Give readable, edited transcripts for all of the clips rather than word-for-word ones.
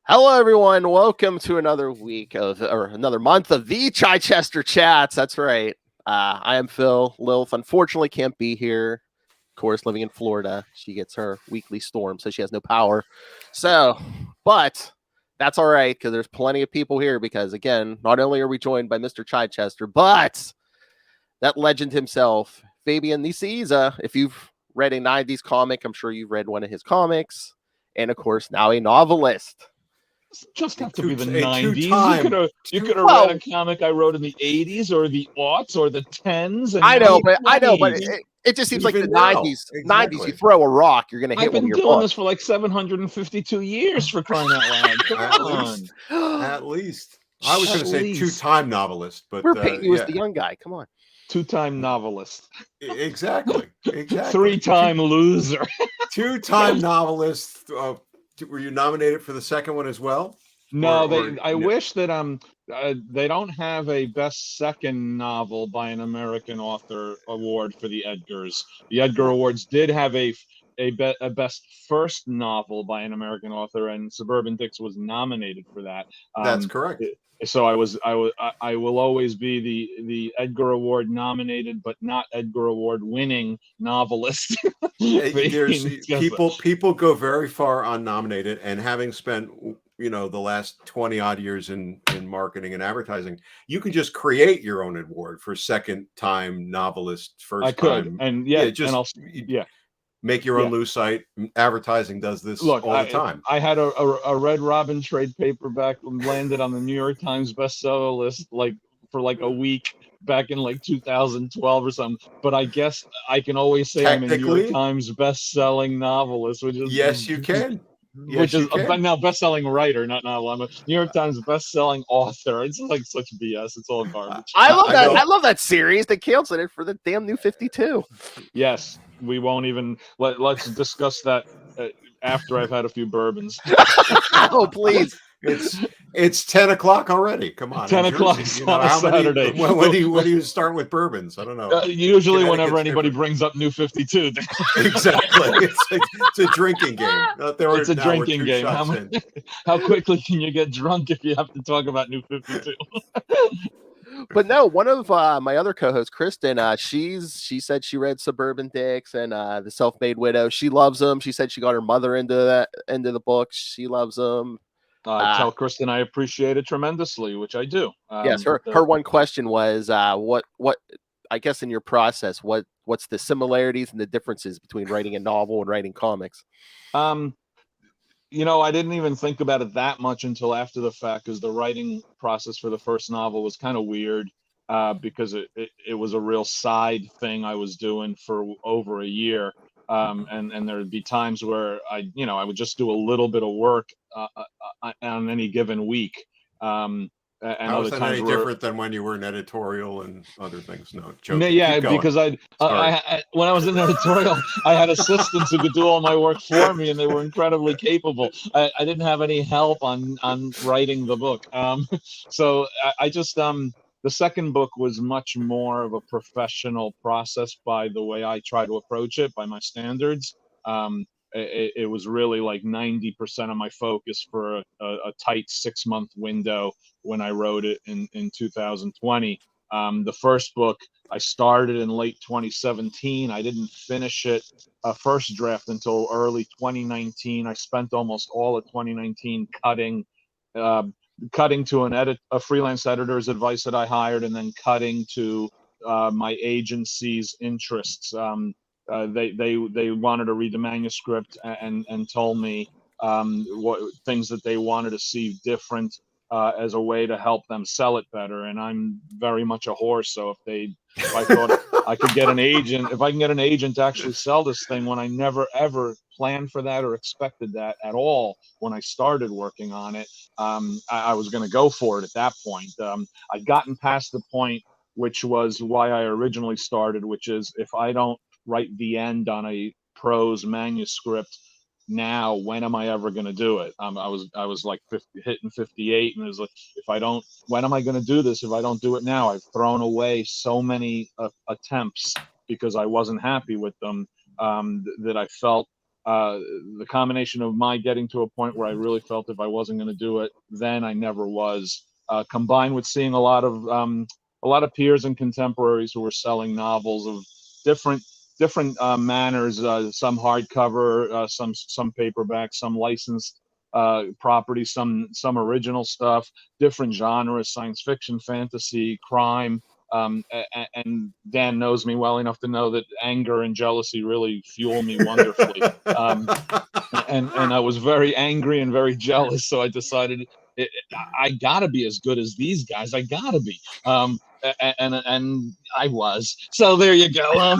Hello, everyone. Welcome to another week or another month of the Chichester Chats. That's right. I am Phil. Lilith unfortunately can't be here. Of course, living in Florida, she gets her weekly storm, so she has no power. But that's all right because there's plenty of people here. Because again, not only are we joined by Mr. Chichester, but that legend himself, Fabian Nicieza. If you've read a '90s comic, I'm sure you've read one of his comics, and of course, now a novelist. Just have to be the 90s. You could have Well, read a comic I wrote in the 80s or the aughts or the 10s. And I know, but it, it just seems like the Even now, 90s. exactly. 90s, you throw a rock, you're going to hit I've one of been your doing books. this for like 752 years, for crying out loud. Come on. At least. I was going to say two-time novelist, but we're painting you as the young guy. Come on. Two-time novelist. Exactly. Three-time loser. Two-time novelist. Were you nominated for the second one as well? No, I wish that they don't have a best second novel by an American author award for the Edgars. The Edgar Awards did have a best first novel by an American author, and Suburban Dicks was nominated for that. That's correct. So I will always be the Edgar Award nominated but not Edgar Award winning novelist. People go very far unnominated, and having spent the last 20 odd years in marketing and advertising, you can just create your own award for second time novelist, first time. And make your own loose site. Advertising does this all the time. I had a Red Robin trade paperback landed on the New York Times bestseller list for a week back in 2012 or something. But I guess I can always say I'm a New York Times best-selling novelist, which is yes, you can. Now best-selling writer, not novel. I'm a New York Times best-selling author. It's like such BS. It's all garbage. I love that. I love that series. They canceled it for the damn New 52. Yes, we won't even let's discuss that after I've had a few bourbons. Oh, please. It's 10 o'clock already. Come on, 10 o'clock on a Saturday. When do you start with bourbons? I don't know. Usually, whenever anybody brings up New 52, exactly. It's a drinking game. It's a drinking game. How quickly can you get drunk if you have to talk about New 52? But no, one of my other co-hosts, Kristen, she said she read Suburban Dicks and The Self-Made Widow. She loves them. She said she got her mother into the books. She loves them. Tell Kristen I appreciate it tremendously, which I do. Yes, her one question was, what I guess in your process, what's the similarities and the differences between writing a novel and writing comics? I didn't even think about it that much until after the fact, because the writing process for the first novel was kind of weird because it was a real side thing I was doing for over a year. And there would be times where I would just do a little bit of work on any given week. And how was that any different than when you were in editorial and other things? No, joking. Yeah, because I when I was in editorial, I had assistants who could do all my work for me, and they were incredibly capable. I didn't have any help on writing the book. So I just the second book was much more of a professional process by the way I try to approach it, by my standards. It was really like 90% of my focus for a tight 6-month window when I wrote it in 2020. The first book I started in late 2017. I didn't finish it first draft until early 2019. I spent almost all of 2019 cutting to a freelance editor's advice that I hired, and then cutting to my agency's interests. They wanted to read the manuscript and told me what things that they wanted to see different as a way to help them sell it better. And I'm very much a horse, so if I thought I could get an agent, if I can get an agent to actually sell this thing when I never ever planned for that or expected that at all when I started working on it, I was going to go for it at that point. I'd gotten past the point, which was why I originally started, which is if I don't write the end on a prose manuscript now, when am I ever going to do it? I was like hitting 58, and it was like, when am I going to do this if I don't do it now? I've thrown away so many attempts because I wasn't happy with them, that I felt the combination of my getting to a point where I really felt if I wasn't going to do it, then I never was, combined with seeing a lot of peers and contemporaries who were selling novels of different manners, some hardcover, some paperback, some licensed property, some original stuff, different genres, science fiction, fantasy, crime. And Dan knows me well enough to know that anger and jealousy really fuel me wonderfully. And I was very angry and very jealous, so I decided I gotta be as good as these guys. I gotta be. And I was. So there you go.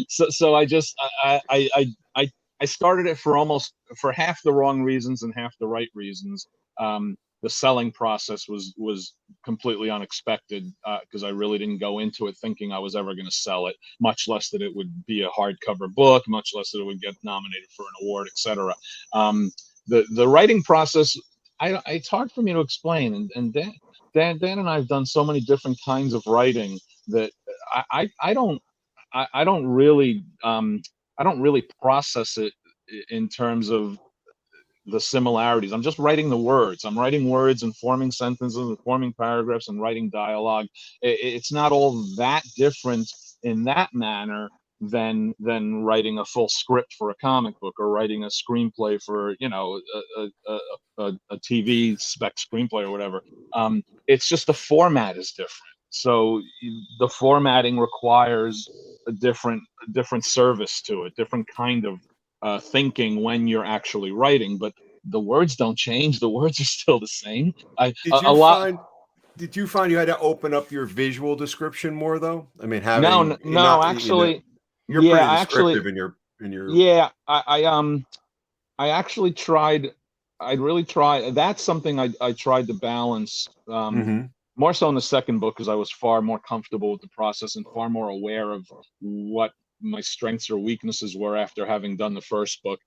So I started it for half the wrong reasons and half the right reasons. The selling process was completely unexpected, because I really didn't go into it thinking I was ever going to sell it, much less that it would be a hardcover book, much less that it would get nominated for an award, etc. The writing process, it's hard for me to explain, and Dan and I have done so many different kinds of writing that I don't really process it in terms of the similarities. I'm just writing the words. I'm writing words and forming sentences and forming paragraphs and writing dialogue. It's not all that different in that manner than writing a full script for a comic book or writing a screenplay for a TV spec screenplay or whatever. It's just the format is different. So the formatting requires a different service to it, different kind of thinking when you're actually writing, but the words don't change. The words are still the same. Did you find you had to open up your visual description more though? I mean, actually, you're pretty descriptive in your. Yeah, I actually tried. I really tried. That's something I tried to balance. More so in the second book, because I was far more comfortable with the process and far more aware of what my strengths or weaknesses were after having done the first book.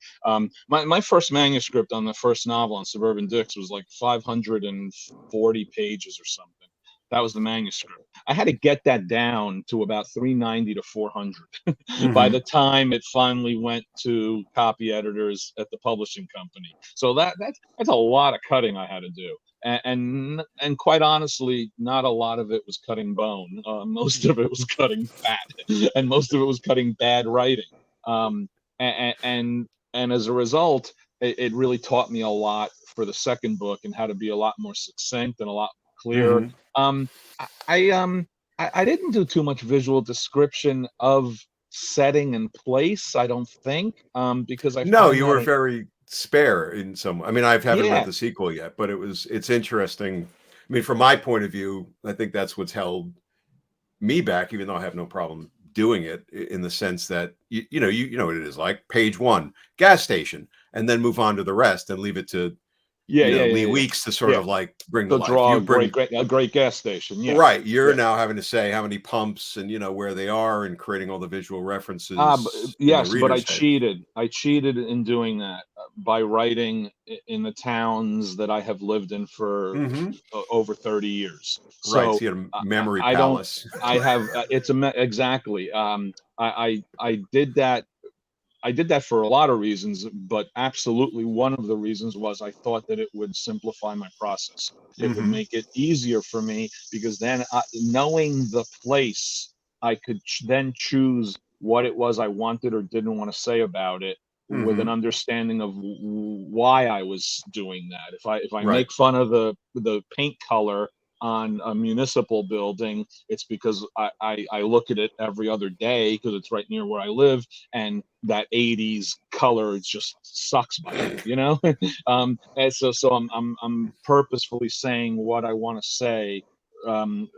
My first manuscript on the first novel on Suburban Dicks was like 540 pages or something. That was the manuscript. I had to get that down to about 390 to 400 by the time it finally went to copy editors at the publishing company. So that's a lot of cutting I had to do. And quite honestly, not a lot of it was cutting bone. Most of it was cutting fat, and most of it was cutting bad writing. And as a result, it really taught me a lot for the second book and how to be a lot more succinct and a lot clearer. I didn't do too much visual description of setting and place, I don't think, because you were very spare in some. I mean, I haven't read the sequel yet, but it's interesting. I mean, from my point of view, I think that's what's held me back, even though I have no problem doing it, in the sense that you know what it is like. Page 1, gas station, and then move on to the rest and leave it to Lee Weeks to sort of like bring the draw a great gas station. Yeah. Right. You're now having to say how many pumps and where they are and creating all the visual references. Yes, but I cheated. I cheated in doing that by writing in the towns that I have lived in for over 30 years. So you had a memory palace. I have. Exactly. I did that. I did that for a lot of reasons, but absolutely one of the reasons was I thought that it would simplify my process. It would make it easier for me, because then knowing the place, I could then choose what it was I wanted or didn't want to say about it with an understanding of why I was doing that. If I make fun of the paint color on a municipal building, it's because I look at it every other day because it's right near where I live, and that 80s color just sucks by it, and so I'm purposefully saying what I want to say, and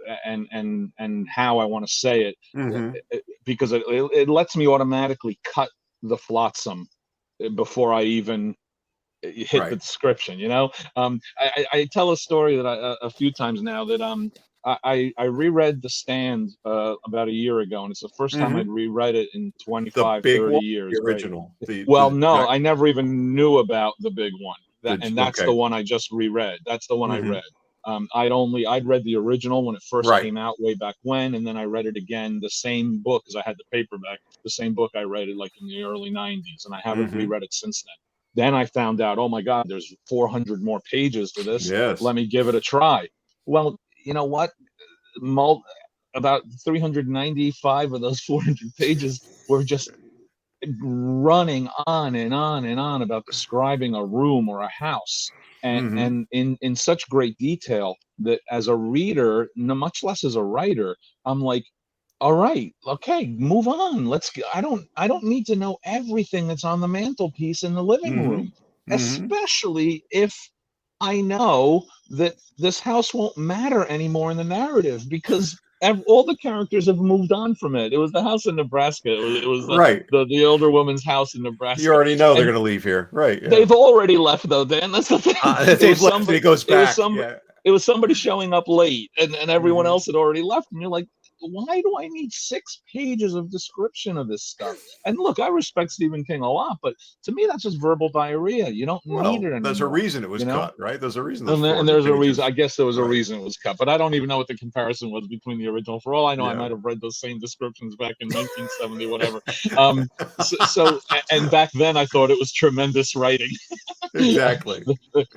how I want to say it, because it lets me automatically cut the flotsam before I even hit the description. I tell a story that a few times now that I reread The Stand about a year ago, and it's the first time I'd reread it in 25, 30 years. The original. I never even knew about the big one. That's the one I just reread. That's the one I read. I'd read the original when it first Right. came out way back when, and then I read it again, the same book, because I had the paperback, the same book I read it like in the early 90s, and I haven't reread it since then. Then I found out, oh my God, there's 400 more pages to this. Yes. Let me give it a try. Well, you know what? About 395 of those 400 pages were just running on and on and on about describing a room or a house, and in such great detail that as a reader, much less as a writer, I'm like, all right, okay, move on. I don't need to know everything that's on the mantelpiece in the living room, especially if I know that this house won't matter anymore in the narrative, because all the characters have moved on from it. It was the house in Nebraska. It was Right. the older woman's house in Nebraska. You already know they're going to leave here, right? Yeah. They've already left, though, Dan. That's the thing. They've left. He goes back. It was somebody showing up late, and everyone else had already left. And you're like, why do I need 6 pages of description of this stuff? And look, I respect Stephen King a lot, but to me, that's just verbal diarrhea. You don't need it anymore. There's a reason it was cut, right? There's a reason. And there's a reason. I guess there was a reason it was cut, but I don't even know what the comparison was between the original. For all I know, I might have read those same descriptions back in 1970, whatever. And back then, I thought it was tremendous writing. Exactly.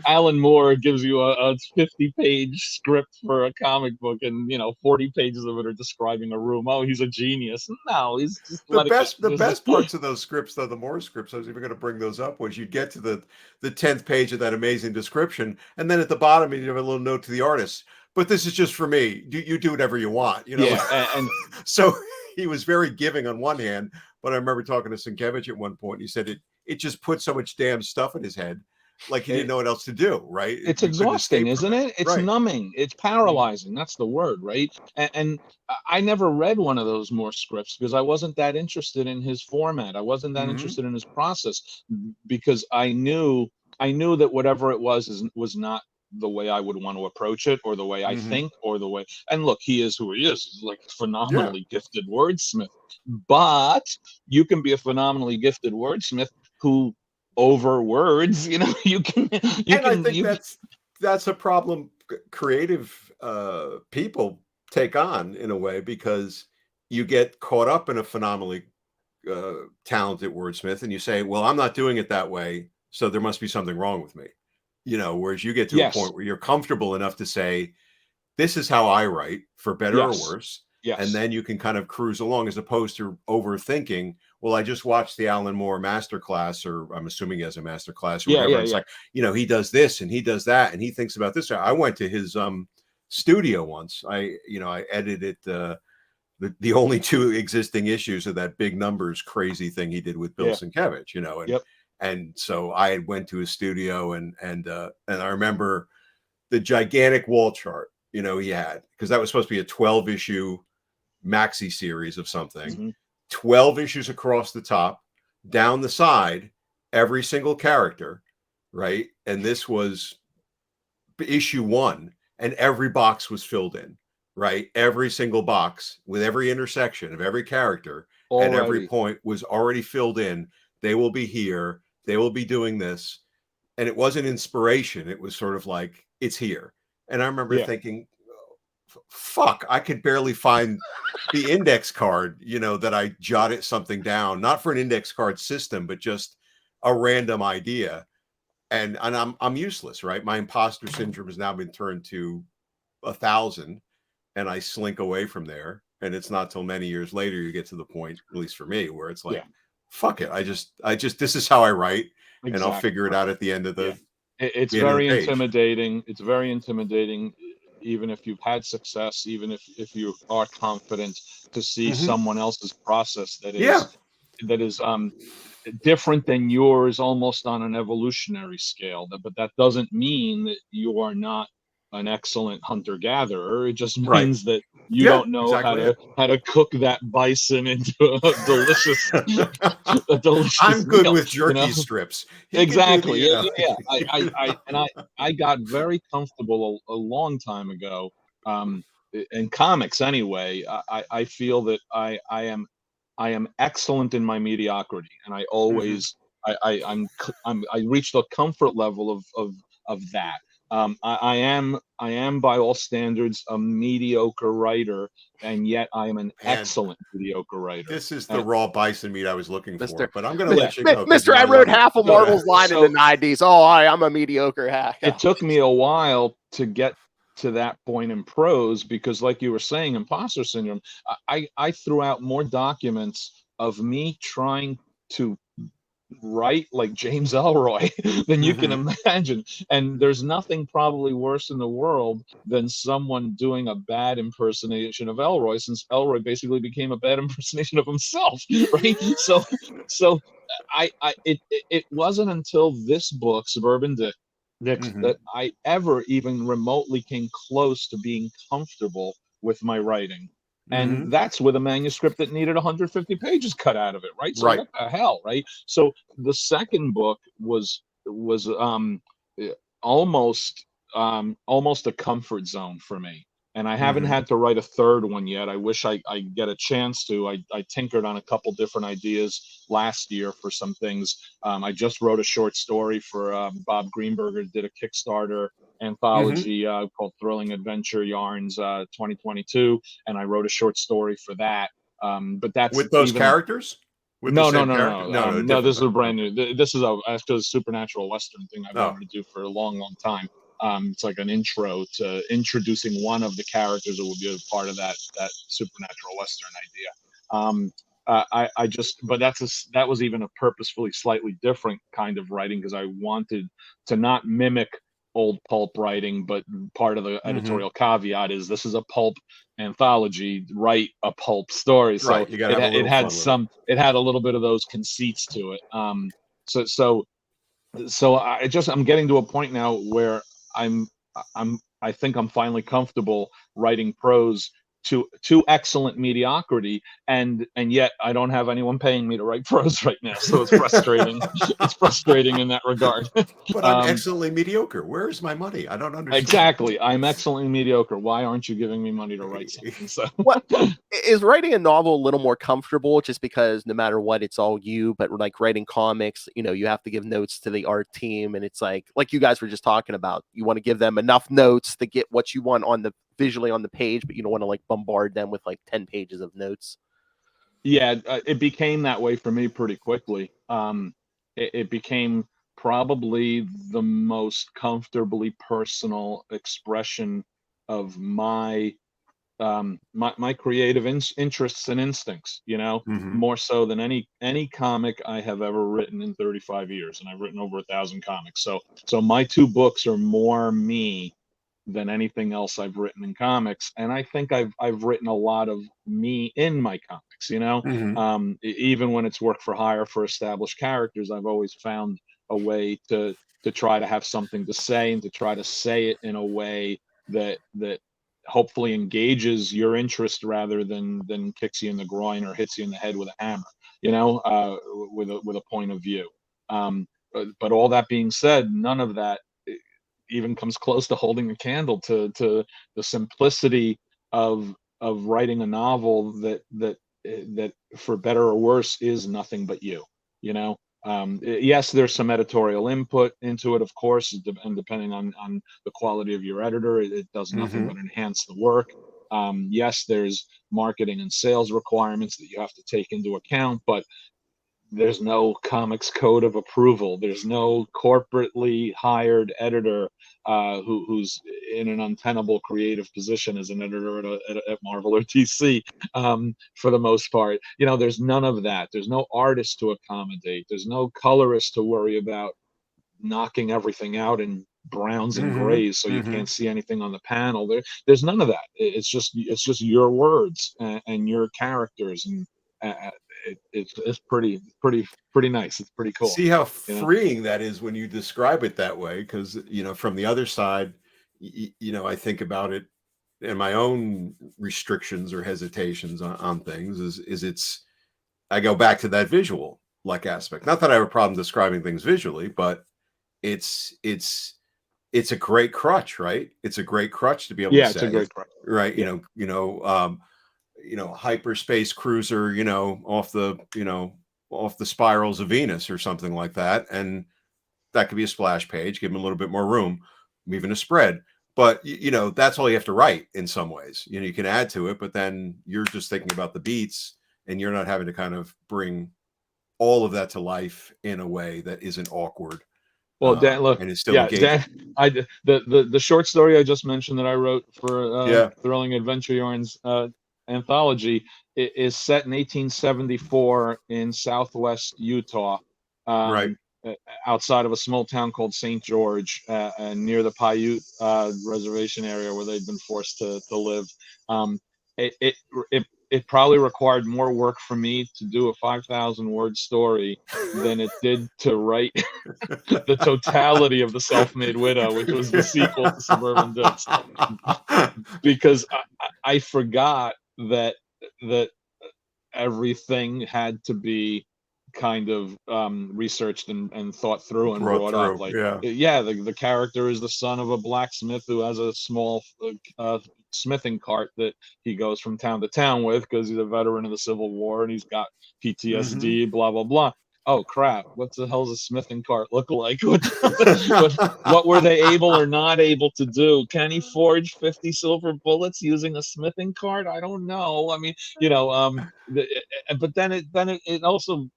Alan Moore gives you a 50-page script for a comic book, and 40 pages of it are describing a room. Oh, he's a genius. No, he's just the best parts of those scripts, though, the Moore scripts, I was even going to bring those up, was you get to the 10th page of that amazing description, and then at the bottom you have a little note to the artist. But this is just for me. You do whatever you want, Yeah, and so he was very giving on one hand, but I remember talking to Sienkiewicz at one point. And he said it just put so much damn stuff in his head, like he didn't know what else to do. Right? It's exhausting, isn't it? It's numbing. It's paralyzing. That's the word, right? And I never read one of those Moore scripts because I wasn't that interested in his format. I wasn't that interested in his process, because I knew that whatever it was not the way I would want to approach it, or the way I think, or the way. And look, he is who he is. He's like a phenomenally gifted wordsmith. But you can be a phenomenally gifted wordsmith who over words, you can. I think that's a problem creative people take on, in a way, because you get caught up in a phenomenally talented wordsmith, and you say, well, I'm not doing it that way, so there must be something wrong with me. Whereas you get to a point where you're comfortable enough to say, this is how I write, for better or worse. Yes. And then you can kind of cruise along, as opposed to overthinking, well, I just watched the Alan Moore masterclass, or I'm assuming he has a masterclass or whatever. It's like, he does this and he does that and he thinks about this. I went to his studio once. I edited the only 2 existing issues of that big numbers crazy thing he did with Bill Sienkiewicz, and so I went to his studio, and I remember the gigantic wall chart, he had, because that was supposed to be a 12-issue maxi series of something, 12 issues across the top, down the side, every single character, right? And this was issue 1, and every box was filled in, right? Every single box with every intersection of every character at every point was already filled in. They will be here. They will be doing this. And it wasn't inspiration. It was sort of like, it's here. And I remember thinking, fuck, I could barely find the index card, that I jotted something down, not for an index card system, but just a random idea. And I'm useless, right? My imposter syndrome has now been turned to 1,000, and I slink away from there. And it's not till many years later you get to the point, at least for me, where it's like, fuck it. I just this is how I write, and I'll figure it out at the end of the. It's very intimidating. It's very intimidating, even if you've had success, even if you are confident, to see someone else's process that is different than yours, almost on an evolutionary scale. But that doesn't mean that you are not an excellent hunter-gatherer. It just means that you don't know how to cook that bison into a delicious I'm good meal, with jerky strips. Exactly. I got very comfortable a long time ago, in comics anyway. I feel that I am excellent in my mediocrity, and I always I reached a comfort level of that. I am by all standards a mediocre writer, and yet I am an Man, excellent mediocre writer. this is the raw bison meat I was looking for, Mr. but I'm going to let you go. 'cause Mister, you I wanna wrote leave. half of Marvel's line in So- the '90s. Oh, I'm a mediocre hack. It took me a while to get to that point in prose because, like you were saying, imposter syndrome. I threw out more documents of me trying to write like James Elroy than you can imagine. And there's nothing probably worse in the world than someone doing a bad impersonation of Elroy, since Elroy basically became a bad impersonation of himself, right? So it wasn't until this book, Suburban Dicks, that I ever even remotely came close to being comfortable with my writing. And that's with a manuscript that needed 150 pages cut out of it, right? So Right. what the hell, right? So the second book was almost almost a comfort zone for me. And I haven't had to write a third one yet. I wish I get a chance to. I tinkered on a couple different ideas last year for some things. I just wrote a short story for Bob Greenberger, did a Kickstarter anthology called Thrilling Adventure Yarns 2022, and I wrote a short story for that. But that's with those even characters. With no, the no, same no, character? no, No, no. This is a different brand one. new. This is actually a supernatural Western thing I've Oh. wanted to do for a long, long time. It's like an intro to introducing one of the characters that will be a part of that supernatural Western idea. I just, but that was even a purposefully slightly different kind of writing because I wanted to not mimic old pulp writing, but part of the editorial caveat is this is a pulp anthology, write a pulp story. So Right, you gotta have a little it had fun with it had a little bit of those conceits to it. So I'm getting to a point now where I think I'm finally comfortable writing prose to excellent mediocrity, and yet I don't have anyone paying me to write prose right now, so it's frustrating. It's frustrating in that regard. But I'm excellently mediocre. Where's my money? I don't understand. Exactly, I'm excellently mediocre. Why aren't you giving me money to write something? So What is writing a novel a little more comfortable just because no matter what, it's all you, but like writing comics, you have to give notes to the art team, and it's like you guys were just talking about, you want to give them enough notes to get what you want visually on the page, but you don't want to like bombard them with like 10 pages of notes. Yeah, it became that way for me pretty quickly. It became probably the most comfortably personal expression of my creative interests and instincts, more so than any comic I have ever written in 35 years, and I've written over 1,000 comics. So my two books are more me than anything else I've written in comics, and I think I've written a lot of me in my comics. Even when it's work for hire for established characters, I've always found a way to try to have something to say and to try to say it in a way that hopefully engages your interest rather than kicks you in the groin or hits you in the head with a hammer, with a point of view. But all that being said, none of that even comes close to holding a candle to the simplicity of writing a novel that for better or worse is nothing but you. Yes, there's some editorial input into it, of course, and depending on the quality of your editor, it does nothing but enhance the work. Yes, there's marketing and sales requirements that you have to take into account, but there's no comics code of approval. There's no corporately hired editor who's in an untenable creative position as an editor at Marvel or DC. For the most part, there's none of that. There's no artist to accommodate. There's no colorist to worry about knocking everything out in browns and grays so you can't see anything on the panel. There's none of that. It's just your words and your characters, and it's pretty nice. It's pretty cool. See how freeing that is when you describe it that way, because from the other side, I think about it and my own restrictions or hesitations on things is I go back to that visual like aspect. Not that I have a problem describing things visually, but it's a great crutch, right? It's a great crutch to be able to say. It's a great crutch, right? Hyperspace cruiser, off the spirals of Venus or something like that, and that could be a splash page. Give them a little bit more room, even a spread. But you know, that's all you have to write in some ways. You know, you can add to it, but then you're just thinking about the beats, and you're not having to kind of bring all of that to life in a way that isn't awkward. Well, Dan, look, and it's still yeah, engaging. Dan, the short story I just mentioned that I wrote for Thrilling Adventure Yarns anthology is set in 1874 in Southwest Utah, Right. outside of a small town called St. George, and near the Paiute reservation area where they'd been forced to live. It, it it probably required more work for me to do a 5,000 word story than it did to write the totality of The Self-Made Widow, which was the sequel to Suburban Dicks, because I forgot that everything had to be kind of researched and thought through and brought up. Like, the character is the son of a blacksmith who has a small smithing cart that he goes from town to town with because he's a veteran of the Civil War and he's got PTSD, blah, blah, blah. Oh, crap. What the hell does a smithing cart look like? What were they able or not able to do? Can he forge 50 silver bullets using a smithing cart? I don't know. I mean, but then it also,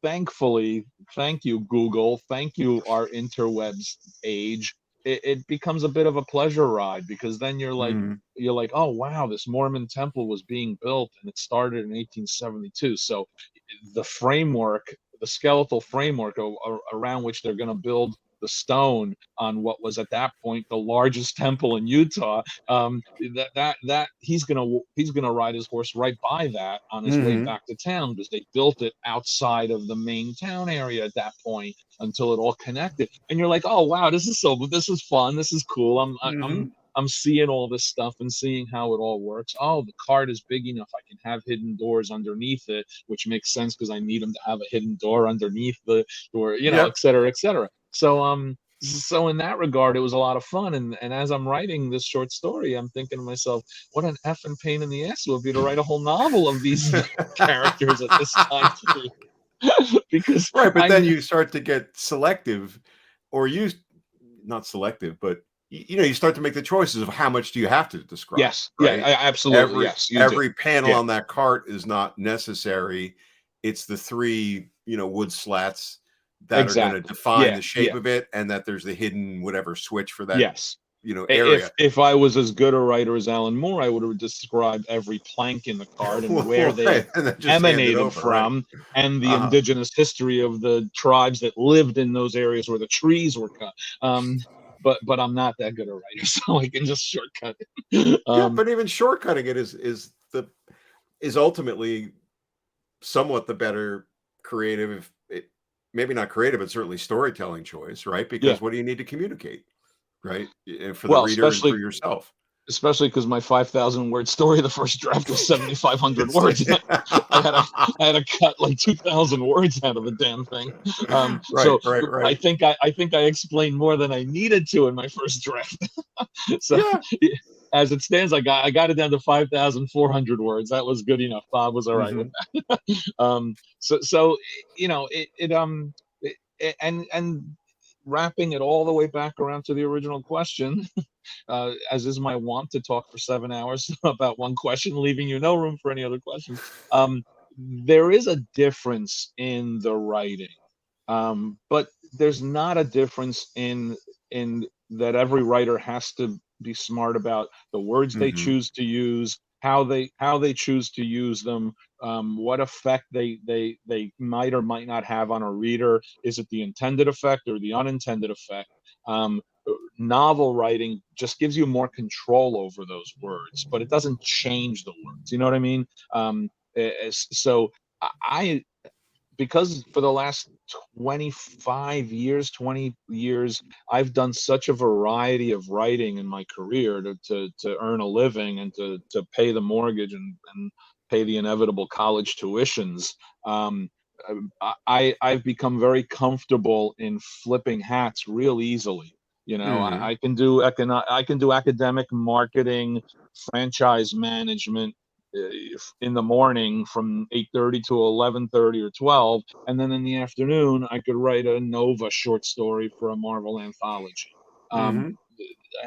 thankfully, thank you, Google, thank you, our interwebs age, it becomes a bit of a pleasure ride, because then you're like, oh wow, this Mormon temple was being built and it started in 1872. So the framework, the skeletal framework around which they're going to build the stone on what was at that point the largest temple in Utah, that he's gonna ride his horse right by that on his way back to town, because they built it outside of the main town area at that point until it all connected. And you're like, oh wow, this is fun, this is cool. I'm seeing all this stuff and seeing how it all works. Oh, the cart is big enough. I can have hidden doors underneath it, which makes sense because I need them to have a hidden door underneath the door, et cetera, et cetera. So in that regard, it was a lot of fun. And as I'm writing this short story, I'm thinking to myself, what an effing pain in the ass it would be to write a whole novel of these characters at this time. Because but then you start to get selective, or not selective, but you start to make the choices of how much do you have to describe. Yes, right? Absolutely. Every panel on that cart is not necessary. It's the three, wood slats that are going to define the shape of it, and that there's the hidden whatever switch for that. Area. If I was as good a writer as Alan Moore, I would have described every plank in the card and where they emanated from, and the indigenous history of the tribes that lived in those areas where the trees were cut. But I'm not that good a writer, so I can just shortcut it. But even shortcutting it is ultimately somewhat the better creative, maybe not creative, but certainly storytelling choice, right? Because what do you need to communicate, right? For the reader and for yourself. Especially because my 5,000 word story, the first draft was 7,500 words. I had to cut like 2,000 words out of the damn thing. Right. I think I explained more than I needed to in my first draft. As it stands, I got it down to 5,400 words. That was good enough. Bob was all right with that. And wrapping it all the way back around to the original question, as is my wont to talk for 7 hours about one question, leaving you no room for any other questions. There is a difference in the writing, but there's not a difference in that every writer has to be smart about the words they choose to use, how they choose to use them, what effect they might or might not have on a reader. Is it the intended effect or the unintended effect? Novel writing just gives you more control over those words, but it doesn't change the words. You know what I mean? So because for the last 20 years, I've done such a variety of writing in my career to earn a living and to pay the mortgage and pay the inevitable college tuitions. I've become very comfortable in flipping hats real easily. I can do academic marketing, franchise management in the morning from 8:30 to 11:30 or 12, and then in the afternoon I could write a Nova short story for a Marvel anthology. Mhm.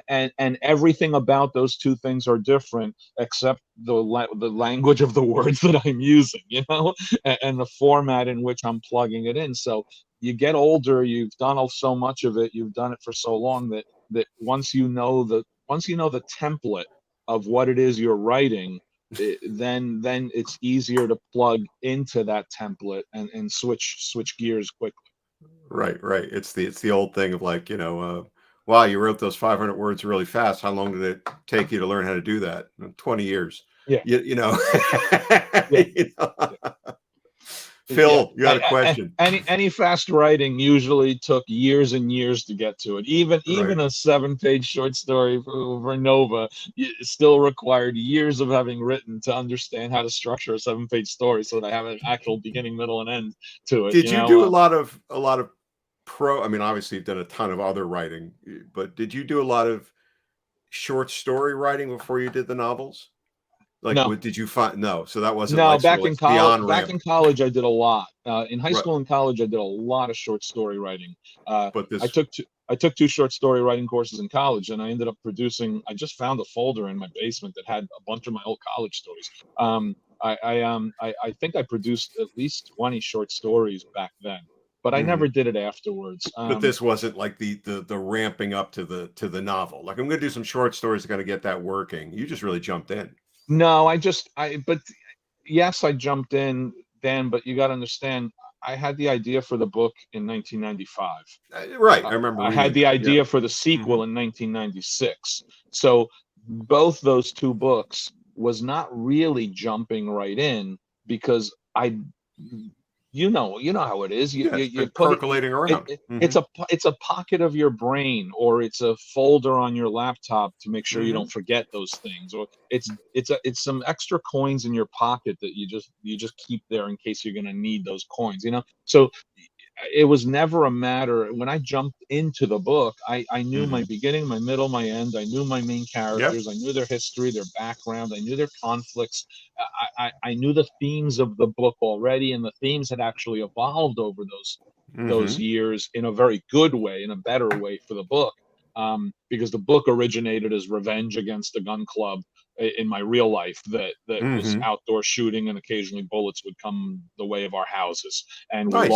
And everything about those two things are different except the language of the words that I'm using, and the format in which I'm plugging it in. So you get older, you've done so much of it, you've done it for so long that once you know the template of what it is you're writing, then it's easier to plug into that template and switch gears quickly. Right, right. It's the old thing of like, wow, you wrote those 500 words really fast. How long did it take you to learn how to do that? 20 years. Yeah. You know. Yeah. You know? Phil, you had a question. Any fast writing usually took years and years to get to it. Even Right. a 7-page short story for Nova still required years of having written to understand how to structure a 7-page story so that I have an actual beginning, middle, and end to it. Did you do a lot of I mean, obviously you've done a ton of other writing, but did you do a lot of short story writing before you did the novels? Like, No. what did you find? No, so that wasn't No, like sort of like the on back ramp. in college, I did a lot. In high Right. school and college, I did a lot of short story writing. But I took two short story writing courses in college, and I ended up producing. I just found a folder in my basement that had a bunch of my old college stories. I think I produced at least 20 short stories back then, but I never did it afterwards. But this wasn't like the ramping up to the novel. Like, I'm going to do some short stories that are going to get that working. You just really jumped in. No, but yes, I jumped in, Dan, but you got to understand, I had the idea for the book in 1995. Right. I remember I reading had the that. Yeah. idea for the sequel in 1996. So both those two books was not really jumping right in because you know how it is. Yeah, it's You been put percolating around. it's a pocket of your brain, or it's a folder on your laptop to make sure you don't forget those things, or it's some extra coins in your pocket that you just keep there in case you're going to need those coins. So it was never a matter. When I jumped into the book, I knew my beginning, my middle, my end. I knew my main characters. I knew their history, their background. I knew their conflicts. I knew the themes of the book already, and the themes had actually evolved over those years in a very good way, in a better way for the book, because the book originated as revenge against a gun club in my real life that was outdoor shooting, and occasionally bullets would come the way of our houses, and Nice.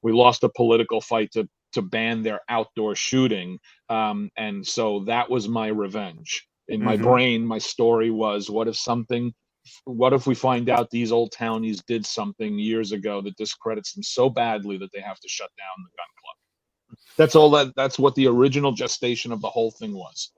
we lost a political fight to ban their outdoor shooting, and so that was my revenge. In my brain, my story was, what if we find out these old townies did something years ago that discredits them so badly that they have to shut down the gun club? That's what the original gestation of the whole thing was,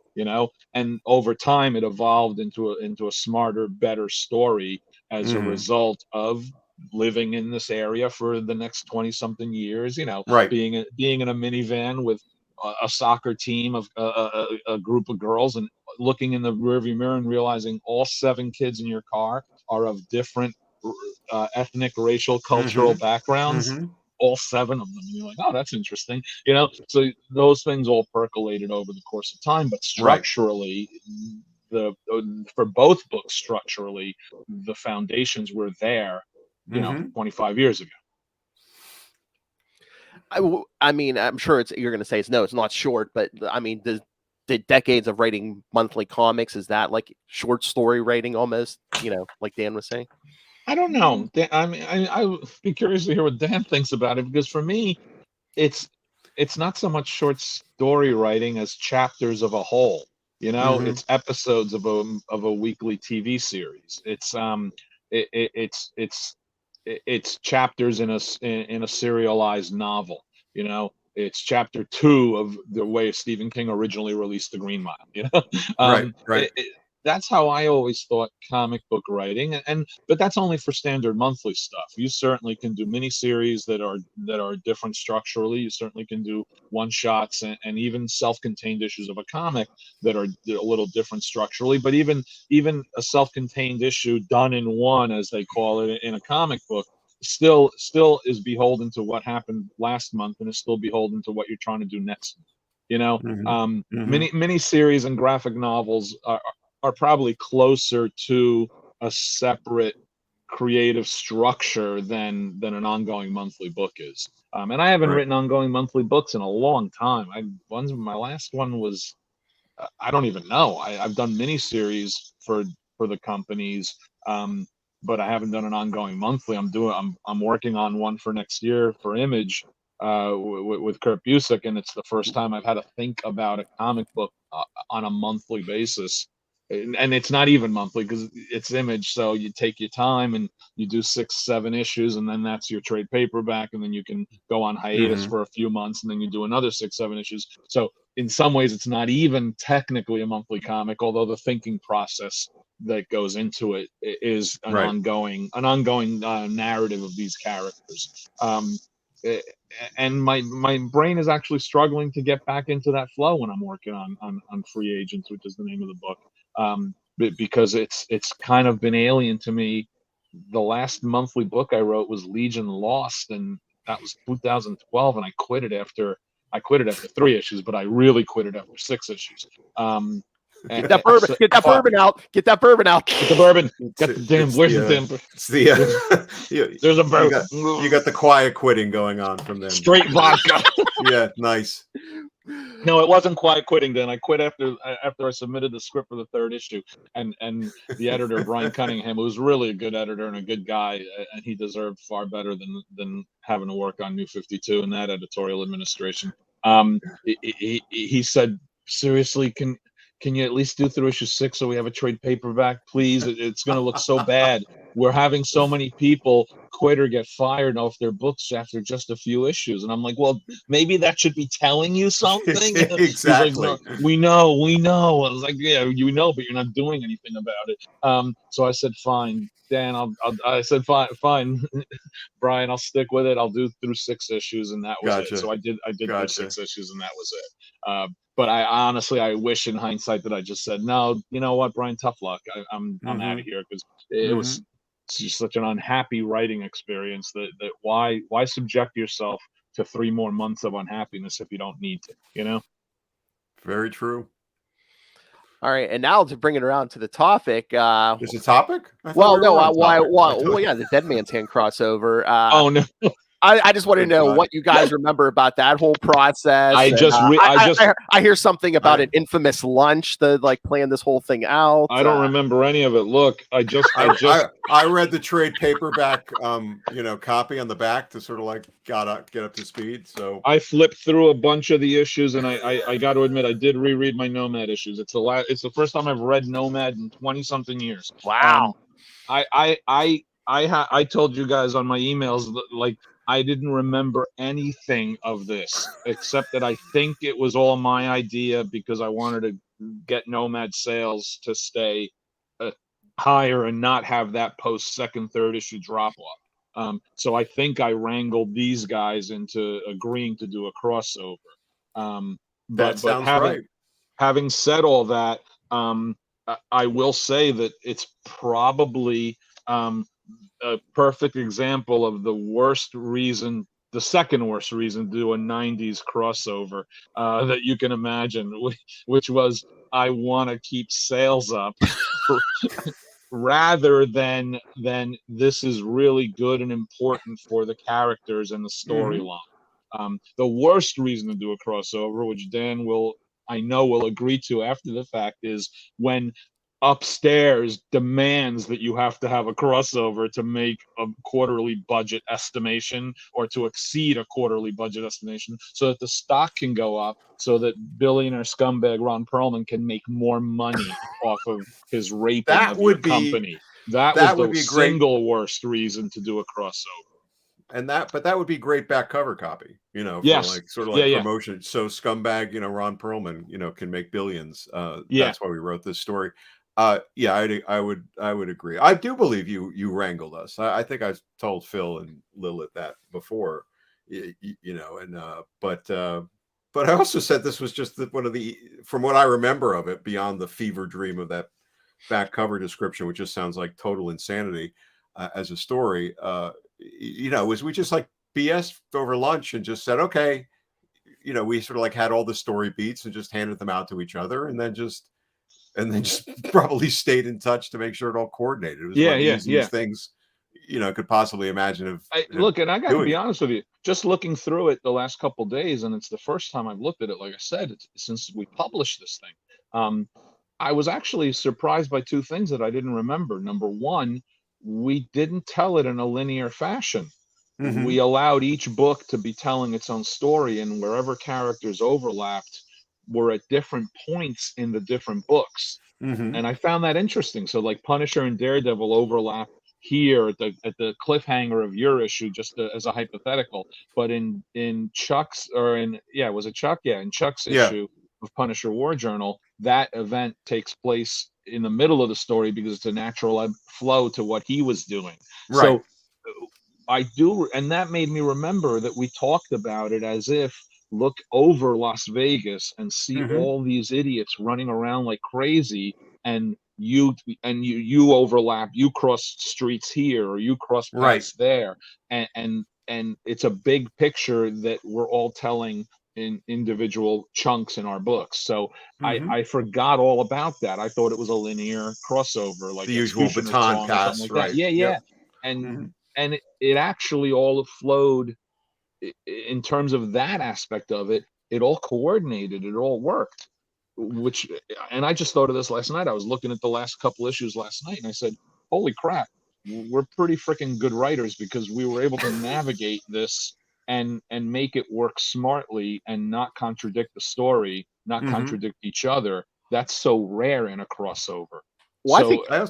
and over time it evolved into a smarter, better story as a result of living in this area for the next 20 something years, Right. being in a minivan with a soccer team of a group of girls, and looking in the rearview mirror and realizing all 7 kids in your car are of different ethnic, racial, cultural backgrounds, all 7 of them. And you're like, oh, that's interesting. So those things all percolated over the course of time, but structurally, for both books, structurally, the foundations were there 25 years ago. I mean, I'm sure you're going to say it's not short, but I mean, the decades of writing monthly comics, is that like short story writing almost, like Dan was saying? I don't know. I mean, I would be curious to hear what Dan thinks about it, because for me, it's not so much short story writing as chapters of a whole. It's episodes of a weekly TV series. It's chapters in a serialized novel. It's chapter 2 of the way Stephen King originally released the Green Mile. Right. That's how I always thought comic book writing, but that's only for standard monthly stuff. You certainly can do miniseries that are different structurally. You certainly can do one shots and even self-contained issues of a comic that are a little different structurally. But even a self-contained issue done in one, as they call it in a comic book, still is beholden to what happened last month, and is still beholden to what you're trying to do next month. Mini series and graphic novels are probably closer to a separate creative structure than an ongoing monthly book is. And I haven't written ongoing monthly books in a long time. My last one was, I don't even know. I've done miniseries for the companies, but I haven't done an ongoing monthly. I'm working on one for next year for Image with Kurt Busiek, and it's the first time I've had to think about a comic book on a monthly basis. And it's not even monthly because it's Image, so you take your time and you do 6-7 issues, and then that's your trade paperback, and then you can go on hiatus for a few months, and then you do another 6-7 issues. So in some ways, it's not even technically a monthly comic, although the thinking process that goes into it is an ongoing narrative of these characters. And my brain is actually struggling to get back into that flow when I'm working on Free Agents, which is the name of the book. Because it's kind of been alien to me. The last monthly book I wrote was Legion Lost, and that was 2012, and I quit it after 3 issues, but I really quit it after 6 issues. Get that bourbon, get that bourbon out. Get that bourbon out. Get the bourbon. Get the damn. Where's the damn? It's the there's a bourbon. You got the quiet quitting going on from them. Straight vodka. Yeah, nice. No, it wasn't quiet quitting then. I quit after I submitted the script for the 3rd issue, and the editor, Brian Cunningham, who was really a good editor and a good guy, and he deserved far better than having to work on New 52 and that editorial administration. He said, seriously, can you at least do through issue 6 so we have a trade paperback, please? It's going to look so bad. We're having so many people quit or get fired off their books after just a few issues. And I'm like, well, maybe that should be telling you something. Exactly. Like, no, we know. I was like, yeah, you know, but you're not doing anything about it. So I said, fine, Dan, I said, fine, Brian, I'll stick with it. I'll do through 6 issues. And that was it. So I did through 6 issues, and that was it. But I wish in hindsight that I just said, no, you know what, Brian, tough luck. I'm out of here, because it was just such an unhappy writing experience that why subject yourself to 3 more months of unhappiness if you don't need to, you know? Very true. All right, and now to bring it around to the topic. There's a topic? Well, no, yeah, the Dead Man's Hand crossover. Oh no. I just want to know what you guys remember about that whole process. I hear something about an infamous lunch that like planned this whole thing out. I don't remember any of it. Look, I read the trade paperback, copy on the back to sort of like get up to speed. So I flipped through a bunch of the issues, and I got to admit I did reread my Nomad issues. It's the first time I've read Nomad in 20-something years. Wow. I told you guys on my emails that, like, I didn't remember anything of this, except that I think it was all my idea because I wanted to get Nomad sales to stay higher and not have that post 2nd, 3rd issue drop off. So I think I wrangled these guys into agreeing to do a crossover. That sounds right. Having said all that, I will say that it's probably a perfect example of the second worst reason to do a 90s crossover that you can imagine, which was I want to keep sales up rather than this is really good and important for the characters and the storyline. The worst reason to do a crossover, which Dan will agree to after the fact, is when Upstairs demands that you have to have a crossover to make a quarterly budget estimation or to exceed a quarterly budget estimation so that the stock can go up, so that billionaire scumbag Ron Perlman can make more money off of his raping of your company. That was the single worst reason to do a crossover. But that would be great back cover copy, for promotion. So scumbag, Ron Perlman, can make billions. That's why we wrote this story. I would agree. I do believe you wrangled us. I think I told Phil and Lilith that before, but I also said this was just one of the, from what I remember of it, beyond the fever dream of that back cover description, which just sounds like total insanity as a story. Was we just like BS over lunch and just said, okay, we sort of like had all the story beats and just handed them out to each other, and then just probably stayed in touch to make sure it all coordinated. It was one of the easiest things could possibly imagine of look, and I got to doing be it. honest with you, just looking through it the last couple days, and it's the first time I've looked at it. Like I said, since we published this thing, I was actually surprised by two things that I didn't remember. Number one, we didn't tell it in a linear fashion. Mhm. We allowed each book to be telling its own story, and wherever characters overlapped were at different points in the different books. Mhm. And I found that interesting. So like Punisher and Daredevil overlap here at the cliffhanger of your issue, just as a hypothetical. But in Chuck's, or in was it Chuck? Yeah, in Chuck's Yeah. issue of Punisher War Journal, that event takes place in the middle of the story because it's a natural flow to what he was doing. Right. So I do, and that made me remember that we talked about it as if look over Las Vegas and see Mhm. all these idiots running around like crazy, and you overlap, you cross streets here or you cross paths Right. there, and it's a big picture that we're all telling in individual chunks in our books. So Mhm. I forgot all about that. I thought it was a linear crossover, like The usual Executioner's baton Song or pass, something like right? that. Yeah, Yep. and Mhm. and it actually all flowed in terms of that aspect of it. It all coordinated, it all worked, which, and I just thought of this last night. I was looking at the last couple issues last night and I said, holy crap, we're pretty freaking good writers, because we were able to navigate this and make it work smartly and not contradict the story, not Mhm. contradict each other. That's so rare in a crossover. Well, So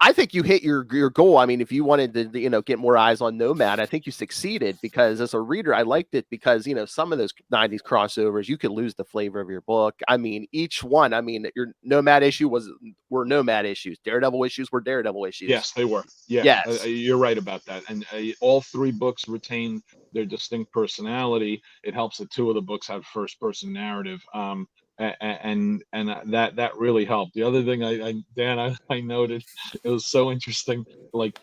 I think you hit your goal. I mean, if you wanted to, get more eyes on Nomad, I think you succeeded, because as a reader, I liked it because, some of those 90s crossovers, you could lose the flavor of your book. I mean, each one, your Nomad issue were Nomad issues. Daredevil issues were Daredevil issues. yes, they were. Yeah, Yes. you're right about that. And all three books retain their distinct personality. It helps that two of the books have first person narrative. And that really helped. The other thing I noted, it was so interesting, like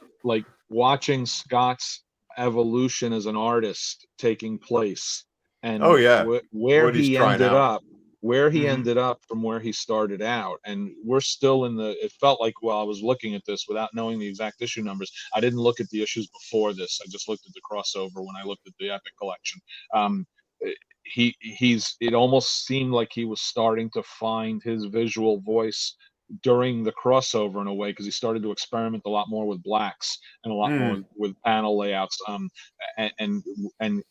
watching Scott's evolution as an artist taking place, and Oh yeah. where What he's he trying ended out. up, where he Mhm. ended up from where he started out. And we're still it felt like, while I was looking at this without knowing the exact issue numbers, I didn't look at the issues before this, I just looked at the crossover when I looked at the Epic collection. It almost seemed like he was starting to find his visual voice during the crossover in a way, because he started to experiment a lot more with blacks and a lot more with panel layouts. And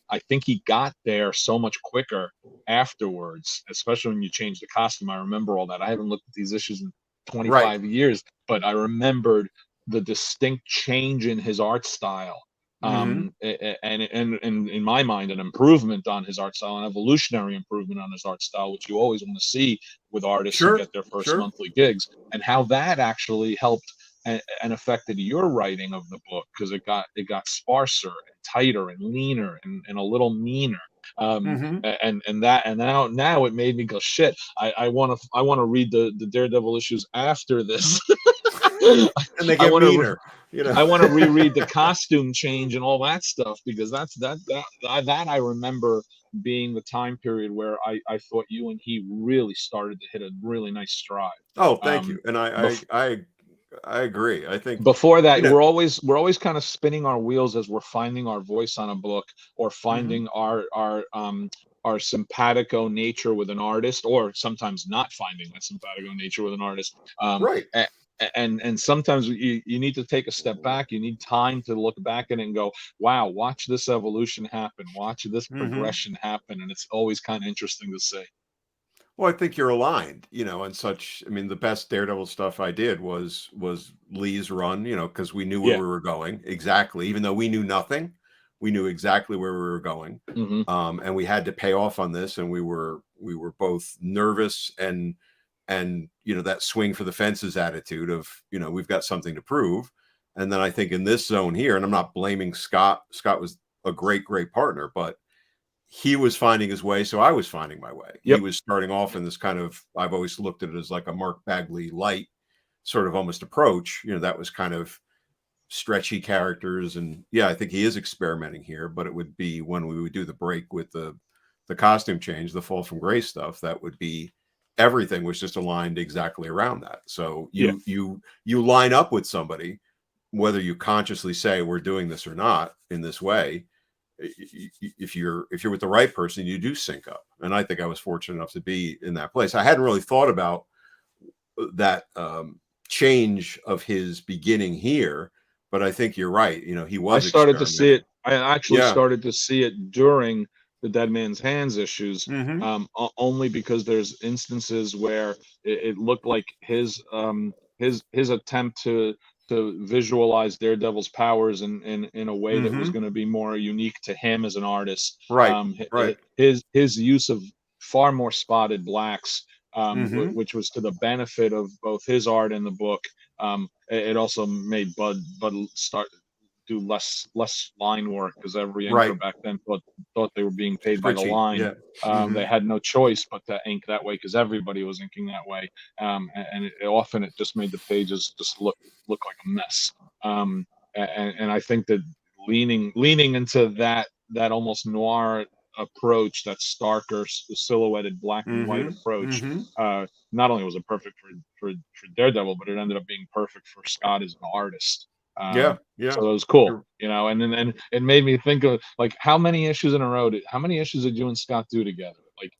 I think he got there so much quicker afterwards, especially when you change the costume. I remember all that. I haven't looked at these issues in 25 years, but I remembered the distinct change in his art style. Mhm. And in my mind, an improvement on his art style, an evolutionary improvement on his art style, which you always want to see with artists who Sure. get their first Sure. monthly gigs, and how that actually helped and affected your writing of the book, because it got sparser and tighter and leaner and a little meaner. Mhm. And now it made me go, shit, I want to read the Daredevil issues after this. And they I get want to meaner. I want to reread the costume change and all that stuff, because that I remember being the time period where I thought you and he really started to hit a really nice stride. Oh, thank you. Um, And I agree. I think, Before that, you know, we're always kind of spinning our wheels as we're finding our voice on a book, or Mhm. finding our simpatico nature with an artist, or sometimes not finding that simpatico nature with an artist. Right. And sometimes you need to take a step back. You need time to look back at it and go, wow, watch this evolution happen, watch this Mhm. progression happen. And it's always kind of interesting to see. Well, I think you're aligned, and such. I mean, the best Daredevil stuff I did was Lee's run, because we knew where Yeah. we were going exactly. Even though we knew nothing, we knew exactly where we were going, Hmm. and we had to pay off on this, and we were both nervous and that swing for the fences attitude of we've got something to prove. And then I think in this zone here, and I'm not blaming Scott. Scott was a great partner, but he was finding his way, so I was finding my way. He Yep. was starting off in this kind of, I've always looked at it as like a Mark Bagley light sort of almost approach. That was kind of stretchy characters. And yeah, I think he is experimenting here, but it would be when we would do the break with the costume change, the Fall from Grace stuff, that would be everything was just aligned exactly around that. So Yeah. you line up with somebody whether you consciously say we're doing this or not in this way, if you're with the right person, you do sync up. And I think I was fortunate enough to be in that place. I hadn't really thought about that change of his beginning here, but I think you're right. You know, he was. I started to see it. I actually started to see it during the Dead Man's Hands issues, only because there's instances where it looked like his attempt to visualize Daredevil's powers in a way that was going to be more unique to him as an artist. Right. His use of far more spotted blacks, which was to the benefit of both his art and the book. It also made Bud start do less line work, because every inker back then thought they were being paid by the line. They had no choice but to ink that way because everybody was inking that way, and often it just made the pages just look like a mess. And I think that leaning into that almost noir approach, that starker silhouetted black and white approach, not only was it perfect for Daredevil, but it ended up being perfect for Scott as an artist. So it was cool, you know. And then it made me think of, like, how many issues in a row how many issues did you and Scott do together? Like,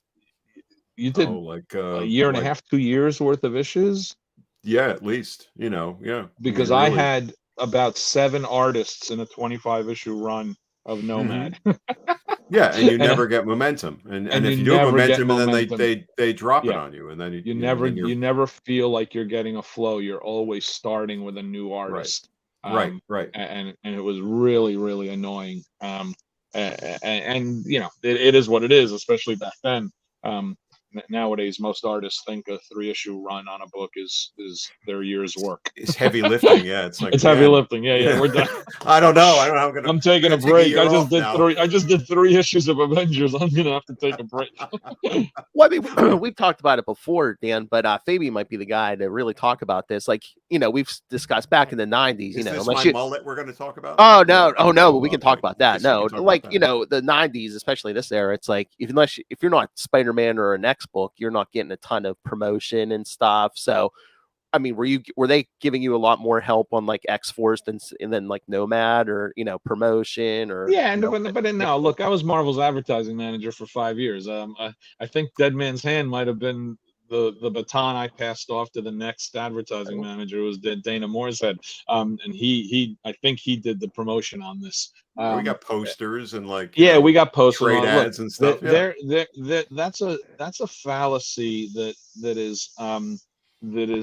you did a year and a half, 2 years worth of issues. Yeah, at least, you know. Because I had about 7 artists in a 25 issue run of Nomad. And you never get momentum, and if you do have momentum, and then they drop it on you, and then you never feel like you're getting a flow. You're always starting with a new artist. Right. And it was really, really annoying. And you know, it is what it is, especially back then. Nowadays, most artists think a 3-issue run on a book is their year's work. It's heavy lifting. Yeah, it's like it's heavy lifting. Yeah, we're done. I don't know. I'm taking a break. I just did 3 issues of Avengers. I'm gonna have to take a break. Well, I mean, we've talked about it before, Dan, but Fabian might be the guy to really talk about this. Like, you know, we've discussed back in the 90s. Is this my mullet we're going to talk about? Oh no, we can talk about that. No, like, you know, the 90s, especially this era, it's like, if you're not Spider-Man or an X book, you're not getting a ton of promotion and stuff. So, I mean, were they giving you a lot more help on like X-Force and then like Nomad, or, you know, promotion, or? Yeah, but no, look, I was Marvel's advertising manager for 5 years. I think Dead Man's Hand might have been the baton I passed off to the next advertising manager, was Dana Moorehead. And I think he did the promotion on this. We got posters and we got posters, trade ads and stuff. That's a fallacy that is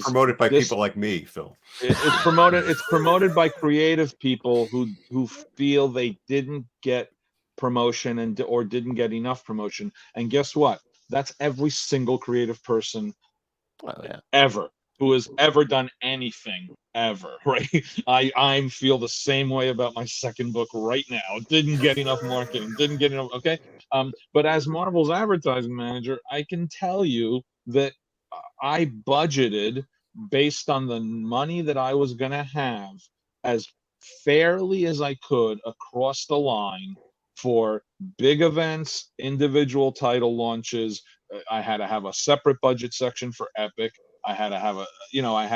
promoted by people like me, Phil. It's promoted by creative people who feel they didn't get promotion or didn't get enough promotion. And guess what? That's every single creative person ever who has ever done anything ever, right? I feel the same way about my second book right now. Didn't get enough marketing, didn't get enough. Okay. But as Marvel's advertising manager, I can tell you that I budgeted based on the money that I was going to have as fairly as I could across the line for big events, individual title launches. I had to have a separate budget section for Epic. I had to have I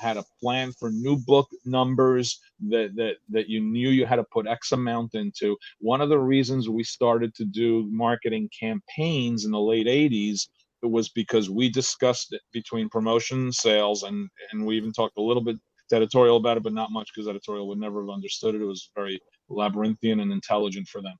had a plan for new book numbers that you knew you had to put X amount into. One of the reasons we started to do marketing campaigns in the late 80s was because we discussed it between promotion and sales, and we even talked a little bit to editorial about it, but not much, because editorial would never have understood it. It was very labyrinthian and intelligent for them.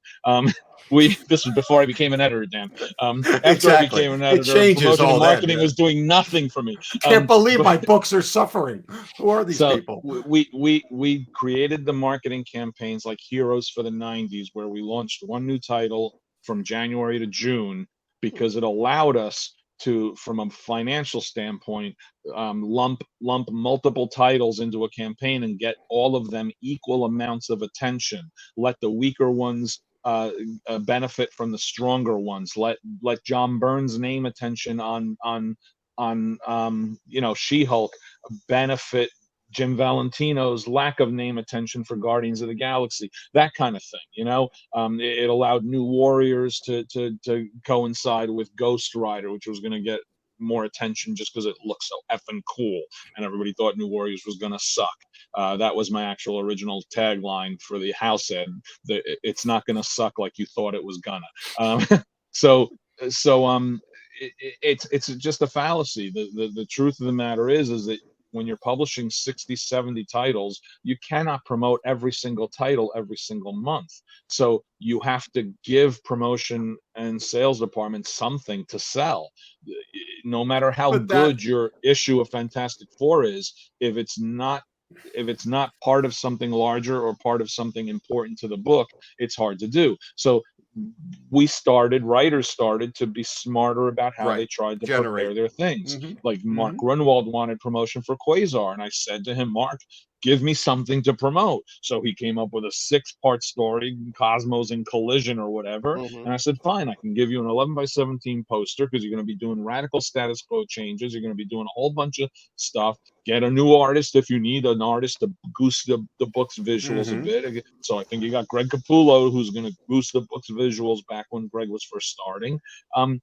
This was before I became an editor, Dan. After I became an editor, promotion and marketing was doing nothing for me. Can't believe my books are suffering. Who are these people? We created the marketing campaigns like Heroes for the 90s, where we launched one new title from January to June, because it allowed us to, from a financial standpoint, lump multiple titles into a campaign and get all of them equal amounts of attention. Let the weaker ones benefit from the stronger ones. Let John Byrne's name attention on She-Hulk benefit Jim Valentino's lack of name attention for Guardians of the Galaxy, that kind of thing. It allowed New Warriors to coincide with Ghost Rider, which was going to get more attention just because it looked so effing cool, and everybody thought New Warriors was gonna suck. That was my actual original tagline for the house ad. It's not gonna suck like you thought it was gonna. So it's just a fallacy. The truth of the matter is that when you're publishing 60, 70 titles, you cannot promote every single title every single month. So you have to give promotion and sales departments something to sell. No matter how good your issue of Fantastic Four is, if it's not part of something larger or part of something important to the book, it's hard to do. So writers started to be smarter about how they tried to prepare their things. Like Mark Grunwald wanted promotion for Quasar, and I said to him, Mark, give me something to promote. So he came up with a 6-part story, Cosmos in Collision or whatever. And I said, fine, I can give you an 11x17 poster because you're going to be doing radical status quo changes. You're going to be doing a whole bunch of stuff. Get a new artist if you need an artist to boost the book's visuals a bit. So I think you got Greg Capullo, who's going to boost the book's visuals back when Greg was first starting. And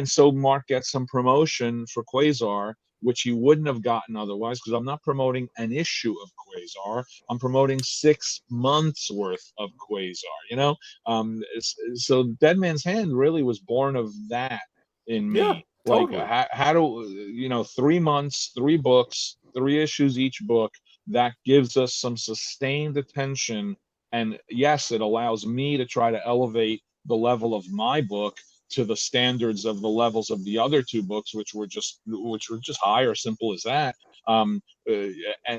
so Mark gets some promotion for Quasar, which he wouldn't have gotten otherwise, because I'm not promoting an issue of Quasar. I'm promoting 6 months worth of Quasar, So Dead Man's Hand really was born of that in me. Yeah, totally. Like, how do, 3 months, 3 books, 3 issues each book, that gives us some sustained attention. And yes, it allows me to try to elevate the level of my book to the standards of the levels of the other 2 books, which were just higher, simple as that. And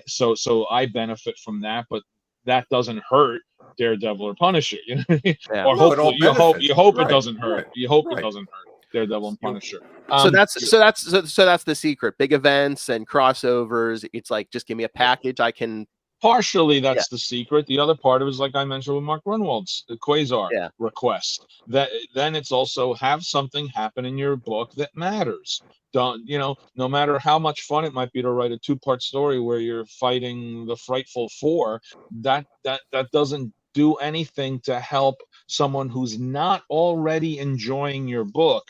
so I benefit from that, but that doesn't hurt Daredevil or Punisher, or hopefully you hope it doesn't hurt. You hope it doesn't hurt Daredevil and Punisher. So that's the secret. Big events and crossovers. It's like, just give me a package. I can. Partially, that's the secret. The other part of it is, like I mentioned with Mark Grunwald's Quasar request. Then it's also have something happen in your book that matters. Don't, no matter how much fun it might be to write a 2-part story where you're fighting the Frightful Four, that doesn't do anything to help someone who's not already enjoying your book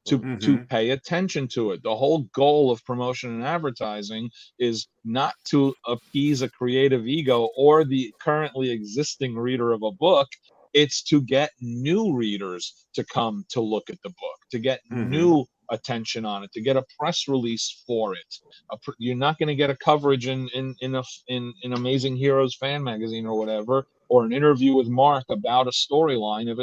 to pay attention to it. The whole goal of promotion and advertising is not to appease a creative ego or the currently existing reader of a book. It's to get new readers to come to look at the book, to get new attention on it, to get a press release for it. You're not going to get a coverage in Amazing Heroes fan magazine or whatever, or an interview with Mark about a storyline if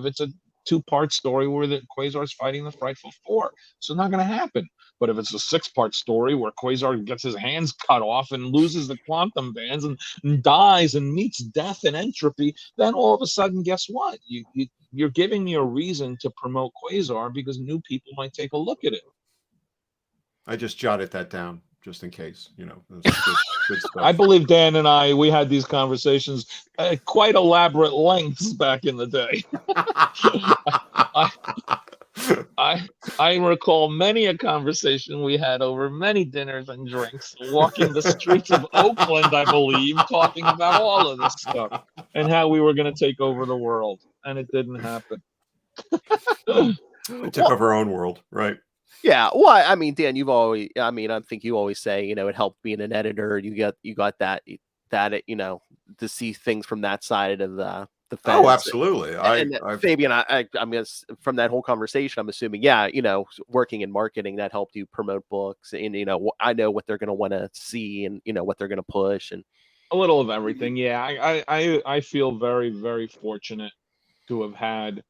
it's a 2-part story where the Quasar's fighting the Frightful Four. So it's not going to happen. But if it's a 6-part story where Quasar gets his hands cut off and loses the quantum bands and dies and meets death and entropy, then all of a sudden, guess what? You're giving me a reason to promote Quasar because new people might take a look at it. I just jotted that down just in case, good stuff. I believe Dan and we had these conversations at quite elaborate lengths back in the day. I recall many a conversation we had over many dinners and drinks, walking the streets of Oakland, I believe, talking about all of this stuff and how we were going to take over the world. And it didn't happen. We took over our own world, right? Yeah, well, I mean, Dan, I think you always say, it helped being an editor. You got that, to see things from that side of the fence. Oh, absolutely. Fabian, I'm guess from that whole conversation, I'm assuming, working in marketing, that helped you promote books, and I know what they're going to want to see, and what they're going to push, and a little of everything. Yeah, I feel very, very fortunate to have had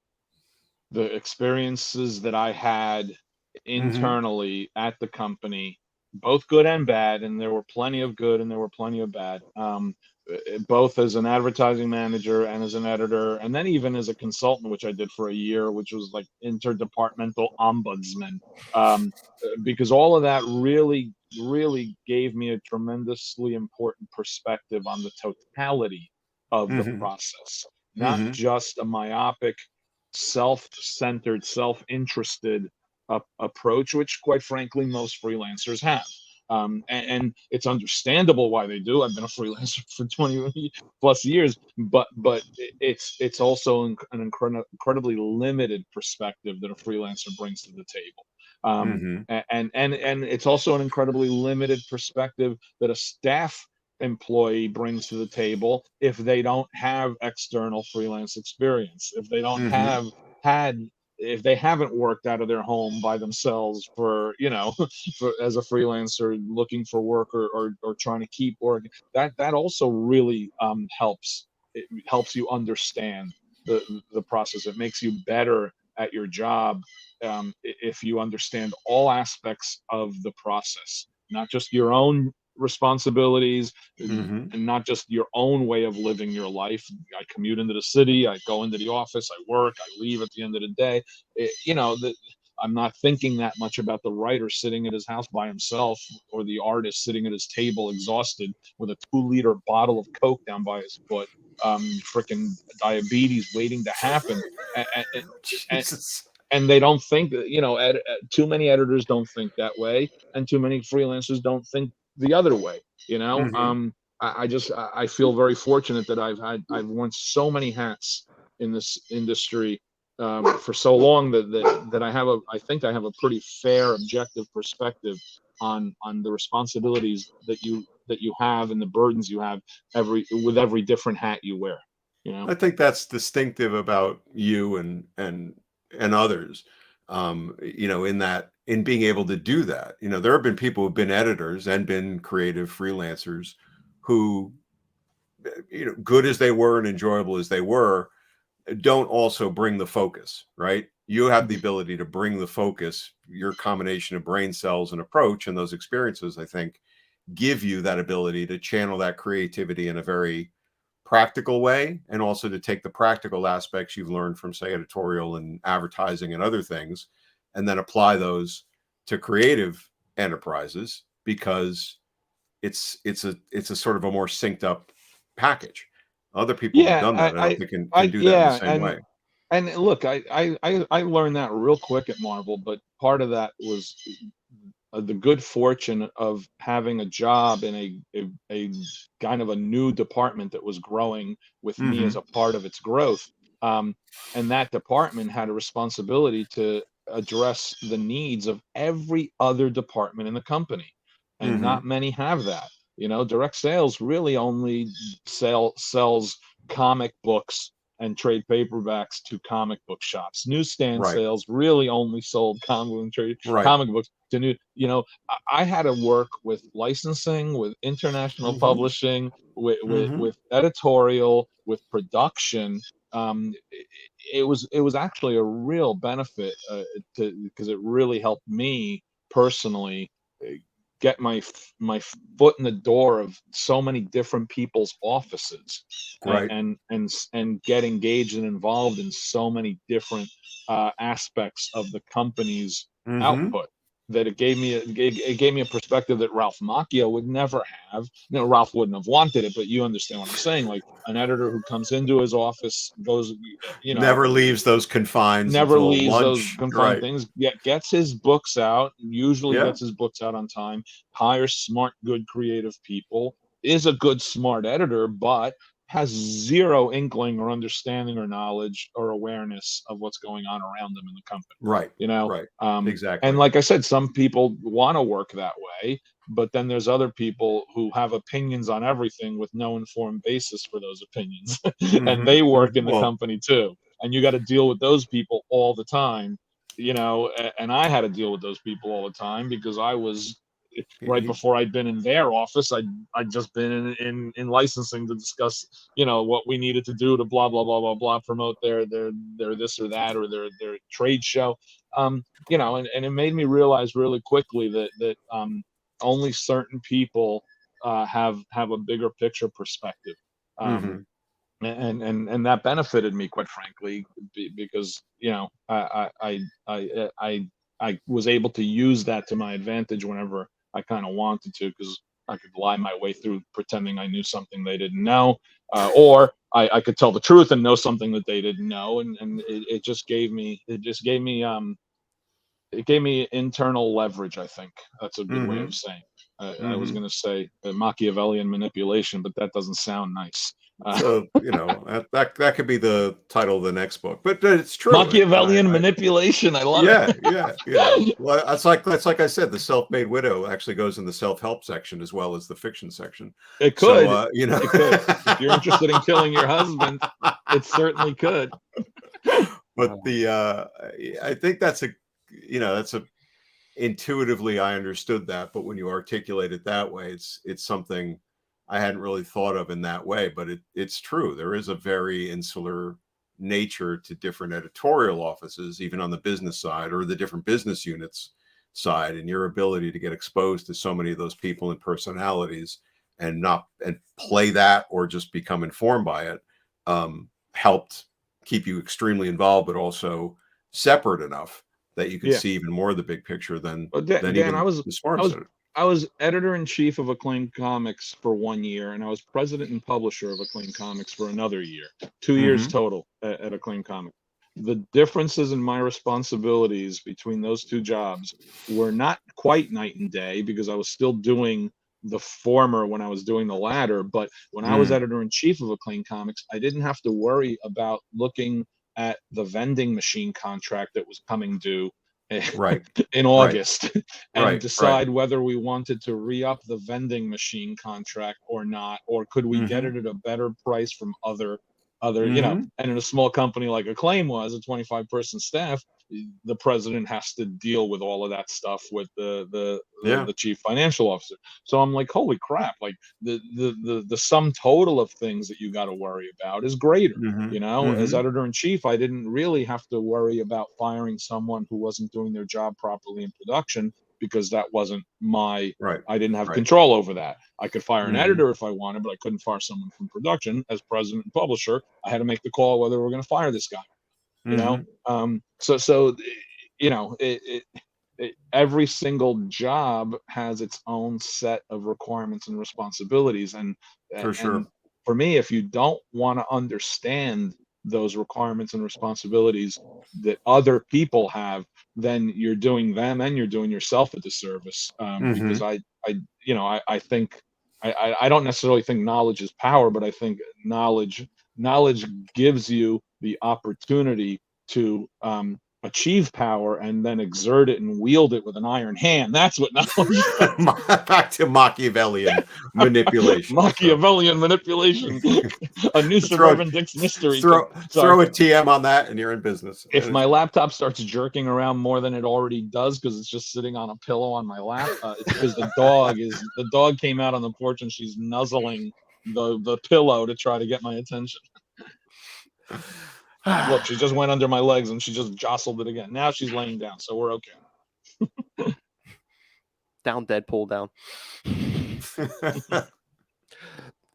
the experiences that I had internally at the company, both good and bad, and there were plenty of good and there were plenty of bad, both as an advertising manager and as an editor, and then even as a consultant, which I did for a year, which was like interdepartmental ombudsman, because all of that really gave me a tremendously important perspective on the totality of the process, not just a myopic, self-centered, self-interested approach, which quite frankly most freelancers have, and it's understandable why they do. I've been a freelancer for 20 plus years, but it's also an incredibly limited perspective that a freelancer brings to the table. And it's also an incredibly limited perspective that a staff employee brings to the table if they don't have external freelance experience, if they don't have had if they haven't worked out of their home by themselves for as a freelancer looking for work or trying to keep work. That also really helps. It helps you understand the process. It makes you better at your job if you understand all aspects of the process, not just your own responsibilities and not just your own way of living your life. I commute into the city, I go into the office, I work, I leave at the end of the day. I'm not thinking that much about the writer sitting at his house by himself or the artist sitting at his table exhausted with a 2-liter bottle of Coke down by his foot, freaking diabetes waiting to happen. Jesus. And they don't think too many editors don't think that way, and too many freelancers don't think the other way. I feel very fortunate that I've worn so many hats in this industry for so long that I think I have a pretty fair, objective perspective on the responsibilities that you have and the burdens you have with every different hat you wear. I think that's distinctive about you and others, in being able to do that. There have been people who've been editors and been creative freelancers who, good as they were and enjoyable as they were, don't also bring the focus, right? You have the ability to bring the focus. Your combination of brain cells and approach and those experiences, I think, give you that ability to channel that creativity in a very practical way, and also to take the practical aspects you've learned from, say, editorial and advertising and other things, and then apply those to creative enterprises, because it's a sort of a more synced up package. Other people who've done that, I don't think can do that in the same way. And look, I learned that real quick at Marvel, but part of that was the good fortune of having a job in a kind of a new department that was growing with me as a part of its growth. And that department had a responsibility to address the needs of every other department in the company. And not many have that. Direct sales really only sells comic books and trade paperbacks to comic book shops. Newsstand sales really only sold comic books to new. I had to work with licensing, with international publishing, with editorial, with production. It was actually a real benefit because it really helped me personally get my foot in the door of so many different people's offices, and get engaged and involved in so many different aspects of the company's output, that it gave me a perspective that Ralph Macchio would never have. Ralph wouldn't have wanted it, but you understand what I'm saying. Like an editor who comes into his office, goes, never leaves those confines, never leaves lunch. Those confined things. Gets his books out. Usually gets his books out on time. Hires smart, good, creative people. Is a good, smart editor, but has zero inkling or understanding or knowledge or awareness of what's going on around them in the company. Exactly. And like I said, some people want to work that way, but then there's other people who have opinions on everything with no informed basis for those opinions. And they work in the company too. And you got to deal with those people all the time, and I had to deal with those people all the time because I was right before I'd been in their office. I'd just been in licensing to discuss, what we needed to do to blah, blah, blah, blah, blah, promote their this or that, or their trade show. And it made me realize really quickly that only certain people have a bigger picture perspective. And that benefited me, quite frankly, because I was able to use that to my advantage whenever I kind of wanted to, because I could lie my way through pretending I knew something they didn't know, or I could tell the truth and know something that they didn't know, and it gave me internal leverage. I think that's a good way of saying. I was going to say Machiavellian manipulation, but that doesn't sound nice. So that could be the title of the next book, but it's true. Machiavellian manipulation. I love it. Yeah. Well, that's like I said, the self-made widow actually goes in the self-help section as well as the fiction section. It could. So, It could. If you're interested in killing your husband, it certainly could. But I think that's intuitively I understood that, but when you articulate it that way, it's something I hadn't really thought of in that way, but it's true. There is a very insular nature to different editorial offices, even on the business side or the different business units side, and your ability to get exposed to so many of those people and personalities and play that or just become informed by it helped keep you extremely involved, but also separate enough that you could see even more of the big picture than even the smartest. I was editor-in-chief of Acclaim Comics for 1 year, and I was president and publisher of Acclaim Comics for another year. 2 years total at Acclaim Comics. The differences in my responsibilities between those two jobs were not quite night and day, because I was still doing the former when I was doing the latter. But when I was editor-in-chief of Acclaim Comics, I didn't have to worry about looking at the vending machine contract that was coming due in August and decide whether we wanted to re-up the vending machine contract or not, or could we get it at a better price from other and in a small company like Acclaim was a 25-person staff, the president has to deal with all of that stuff with the chief financial officer. So I'm like, holy crap, like the sum total of things that you got to worry about is greater. As editor-in-chief, I didn't really have to worry about firing someone who wasn't doing their job properly in production, because that wasn't I didn't have control over that. I could fire an editor if I wanted, but I couldn't fire someone from production. As president and publisher, I had to make the call whether we're going to fire this guy. Every single job has its own set of requirements and responsibilities, and for me, if you don't want to understand those requirements and responsibilities that other people have, then you're doing them and you're doing yourself a disservice. Because I think I don't necessarily think knowledge is power, but I think knowledge gives you the opportunity to achieve power and then exert it and wield it with an iron hand. That's what knowledge is. Back to Machiavellian manipulation. Machiavellian manipulation. A new Suburban Dicks mystery. Throw a TM on that and you're in business. If my laptop starts jerking around more than it already does because it's just sitting on a pillow on my lap, it's because the dog came out on the porch and she's nuzzling the pillow to try to get my attention. Look, she just went under my legs and she just jostled it again. Now she's laying down, so we're okay. Down, Deadpool, down.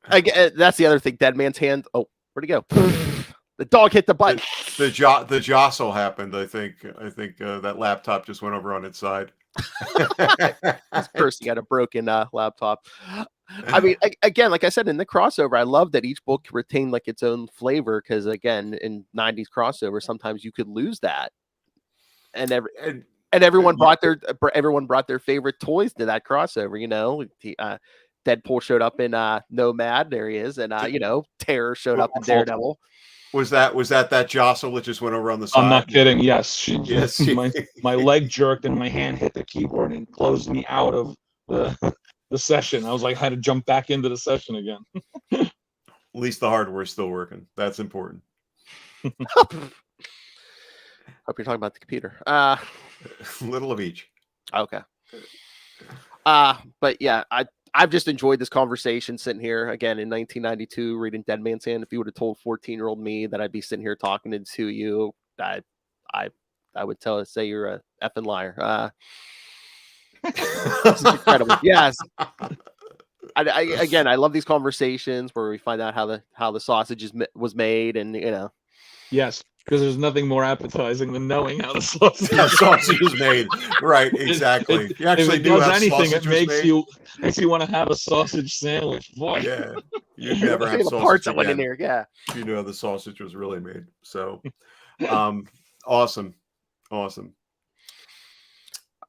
That's the other thing. Dead man's hand. Oh, where'd he go? The dog hit the button. The jostle happened. I think that laptop just went over on its side. This person got a broken laptop. I mean, again, like I said, in the crossover, I love that each book retained like its own flavor, because again, in 90s crossover, sometimes you could lose that, and everyone brought their favorite toys to that crossover. Deadpool showed up in Nomad, there he is, and Terror showed up in Daredevil. Was that jostle that just went over on the side? I'm not kidding. Yes, my leg jerked and my hand hit the keyboard and closed me out of the session. I was like, I had to jump back into the session again. At least the hardware's still working. That's important. Hope you're talking about the computer. Little of each. Okay. But yeah, I've just enjoyed this conversation sitting here again in 1992 reading Dead Man's Hand. If you would have told 14-year-old me that I'd be sitting here talking to you, I would say you're a effing liar. This is incredible. Yes. I love these conversations where we find out how the sausage was made, and Yes, because there's nothing more appetizing than knowing how the sausage is made. Right, exactly. You actually do have anything. It makes you want to have a sausage sandwich. Boy. Yeah, you never have sausage parts that went in there. Yeah, you know the sausage was really made. So, awesome.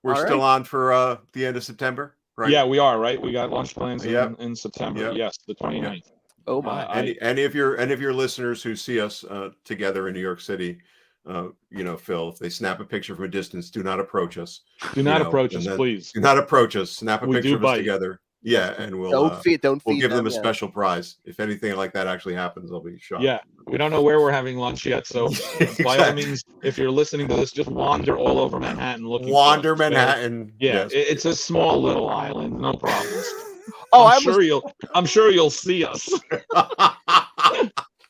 We're still on for the end of September, right? Yeah, we are, right? We got launch plans in September. Yep. Yes, the 29th. Oh my! Any of your listeners who see us together in New York City, Phil, if they snap a picture from a distance, do not approach us. Do not approach us, please. Do not approach us. Snap a We picture do of us bite. together. Yeah, and don't feed we'll give them a yeah. special prize. If anything like that actually happens, I'll be shocked. Yeah, we don't know where we're having lunch yet, so by all means, if you're listening to this, just wander all over Manhattan looking. Wander Manhattan. Yeah, yes. it's a small little island, no problems. Oh, I'm sure you'll see us.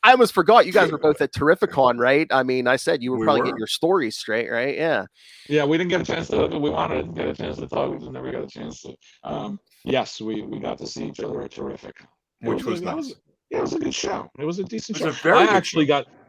I almost forgot you guys were both at Terrificon, right? I mean, I said you were probably getting your stories straight, right? Yeah. Yeah, we didn't get a chance to. We wanted to get a chance to talk. We just never got a chance to. Yes, we got to see each other at Terrificon, which was nice. It was a good show. It was a decent show.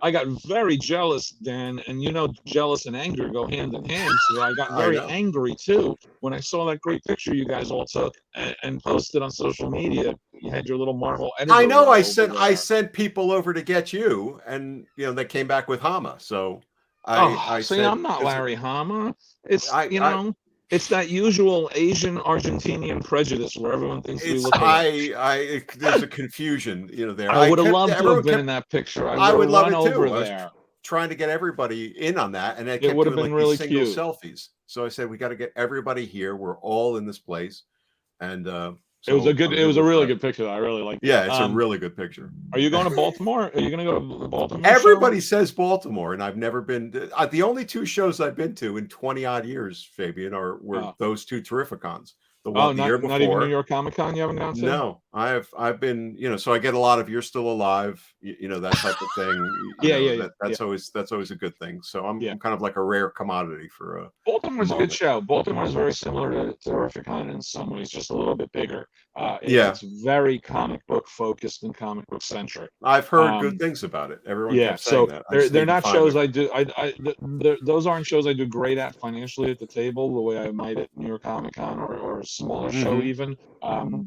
I got very jealous, Dan, and jealous and anger go hand in hand. So I got very angry too when I saw that great picture you guys all took and posted on social media. You had your little Marvel editor. I know. I sent people over to get you, and they came back with Hama. So I'm not Larry Hama. It's it's that usual Asian Argentinian prejudice where everyone thinks we look alike. There's a confusion, there. I would have loved to have been in that picture. I would love it too. I was trying to get everybody in on that, and it would have been really single cute selfies. So I said we got to get everybody here. We're all in this place, and it was a really good picture. I really like it. Yeah, it's a really good picture. Are you going to Baltimore? Are you going to go to the Baltimore? Everybody says Baltimore, and I've never been. The only two shows I've been to in 20 odd years, Fabian, were those two Terrificons. The one the year before. Not even New York Comic Con. You haven't gone to? No, I've been. So I get a lot of "You're Still Alive," that type of thing. That's always a good thing. So I'm kind of like a rare commodity for Baltimore's a good show. Baltimore's very similar to Terrificon in some ways, just a little bit bigger. It's very comic book focused and comic book centric. I've heard good things about it. Everyone kept saying that. They're not shows I do. Those aren't shows I do great at financially at the table the way I might at New York Comic Con or a smaller show even,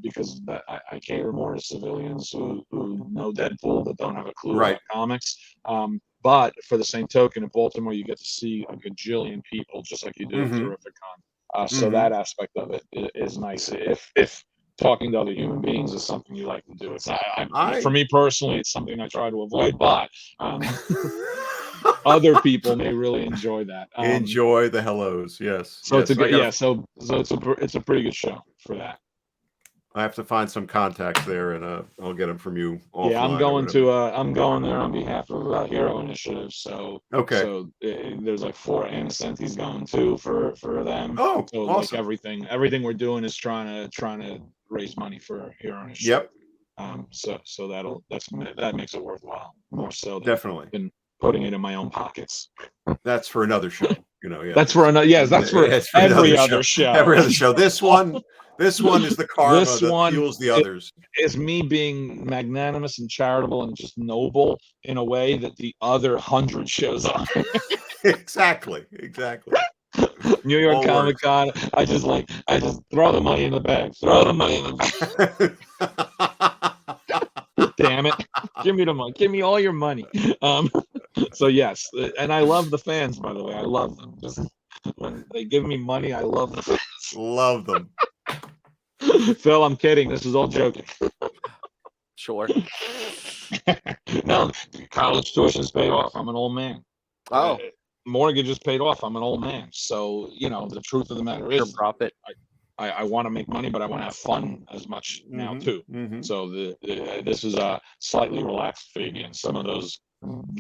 because I cater more to civilians who know Deadpool but don't have a clue about comics. But for the same token, in Baltimore, you get to see a gajillion people just like you do at Terrificon. So that aspect of it is nice. If talking to other human beings is something you like to do, for me personally, it's something I try to avoid. But other people may really enjoy that. Enjoy the hellos, yes. So it's a good, so it's a pretty good show for that. I have to find some contacts there, and I'll get them from you. Yeah, I'm going there on behalf of Hero Initiative. So okay. So there's like 4 Anacentes going too for them. Oh, so awesome. Like everything we're doing is trying to raise money for Hero Initiative. Yep. So that makes it worthwhile more so than putting it in my own pockets. That's for another show. That's for another. Yes, that's for every other show. Every other show. This one is the karma that fuels the others. Is me being magnanimous and charitable and just noble in a way that the other 100 shows are. Exactly. New York Comic Con. I just throw the money in the bag. Damn it! Give me the money. Give me all your money. So yes, and I love the fans. By the way, I love them. Just when they give me money, I love the fans. Love them. Phil, I'm kidding. This is all joking. Sure. No, college tuition's paid off. I'm an old man. Oh. Mortgage is paid off. I'm an old man. So the truth of the matter is, profit. I want to make money, but I want to have fun as much now too. So this is a slightly relaxed Fabian. Some of those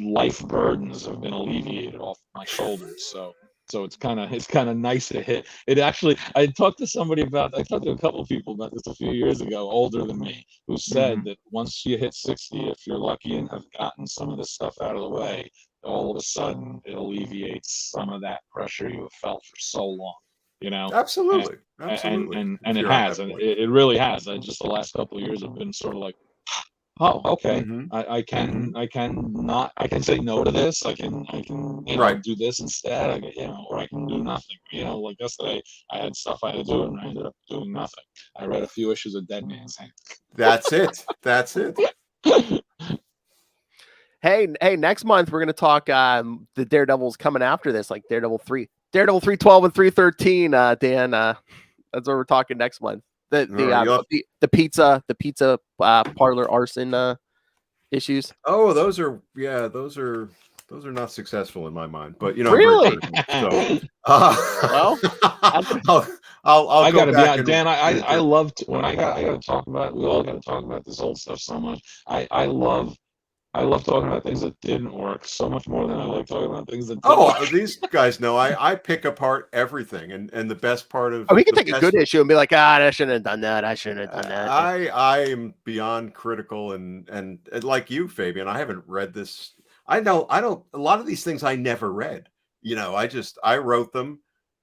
life burdens have been alleviated off my shoulders. So it's kind of nice to hit. It actually, I talked to a couple of people about this a few years ago, older than me, who said that once you hit 60, if you're lucky and have gotten some of this stuff out of the way, all of a sudden it alleviates some of that pressure you have felt for so long. Absolutely. And it has, and it really has. Just the last couple of years have been sort of like, oh, okay. I can say no to this. I can do this instead. Or I can do nothing. Like yesterday, I had stuff I had to do, and I ended up doing nothing. I read a few issues of Dead Man's Hand. That's it. Hey, next month we're gonna talk the Daredevils coming after this, like Daredevil 312 and 313. Dan, that's what we're talking next month. The pizza parlor arson issues. Oh, those are not successful in my mind. But I'm Really? very critical, so Well, I'll I go gotta be back honest, and Dan. I love when I gotta talk about. We all gotta talk about this old stuff so much. I love talking about things that didn't work so much more than I like talking about things that did work. these guys know I pick apart everything, and the best part of we can the take a best- good issue and be like, I shouldn't have done that. I shouldn't have done that. I am beyond critical, and like you, Fabian, I haven't read this. I don't. A lot of these things I never read. I wrote them.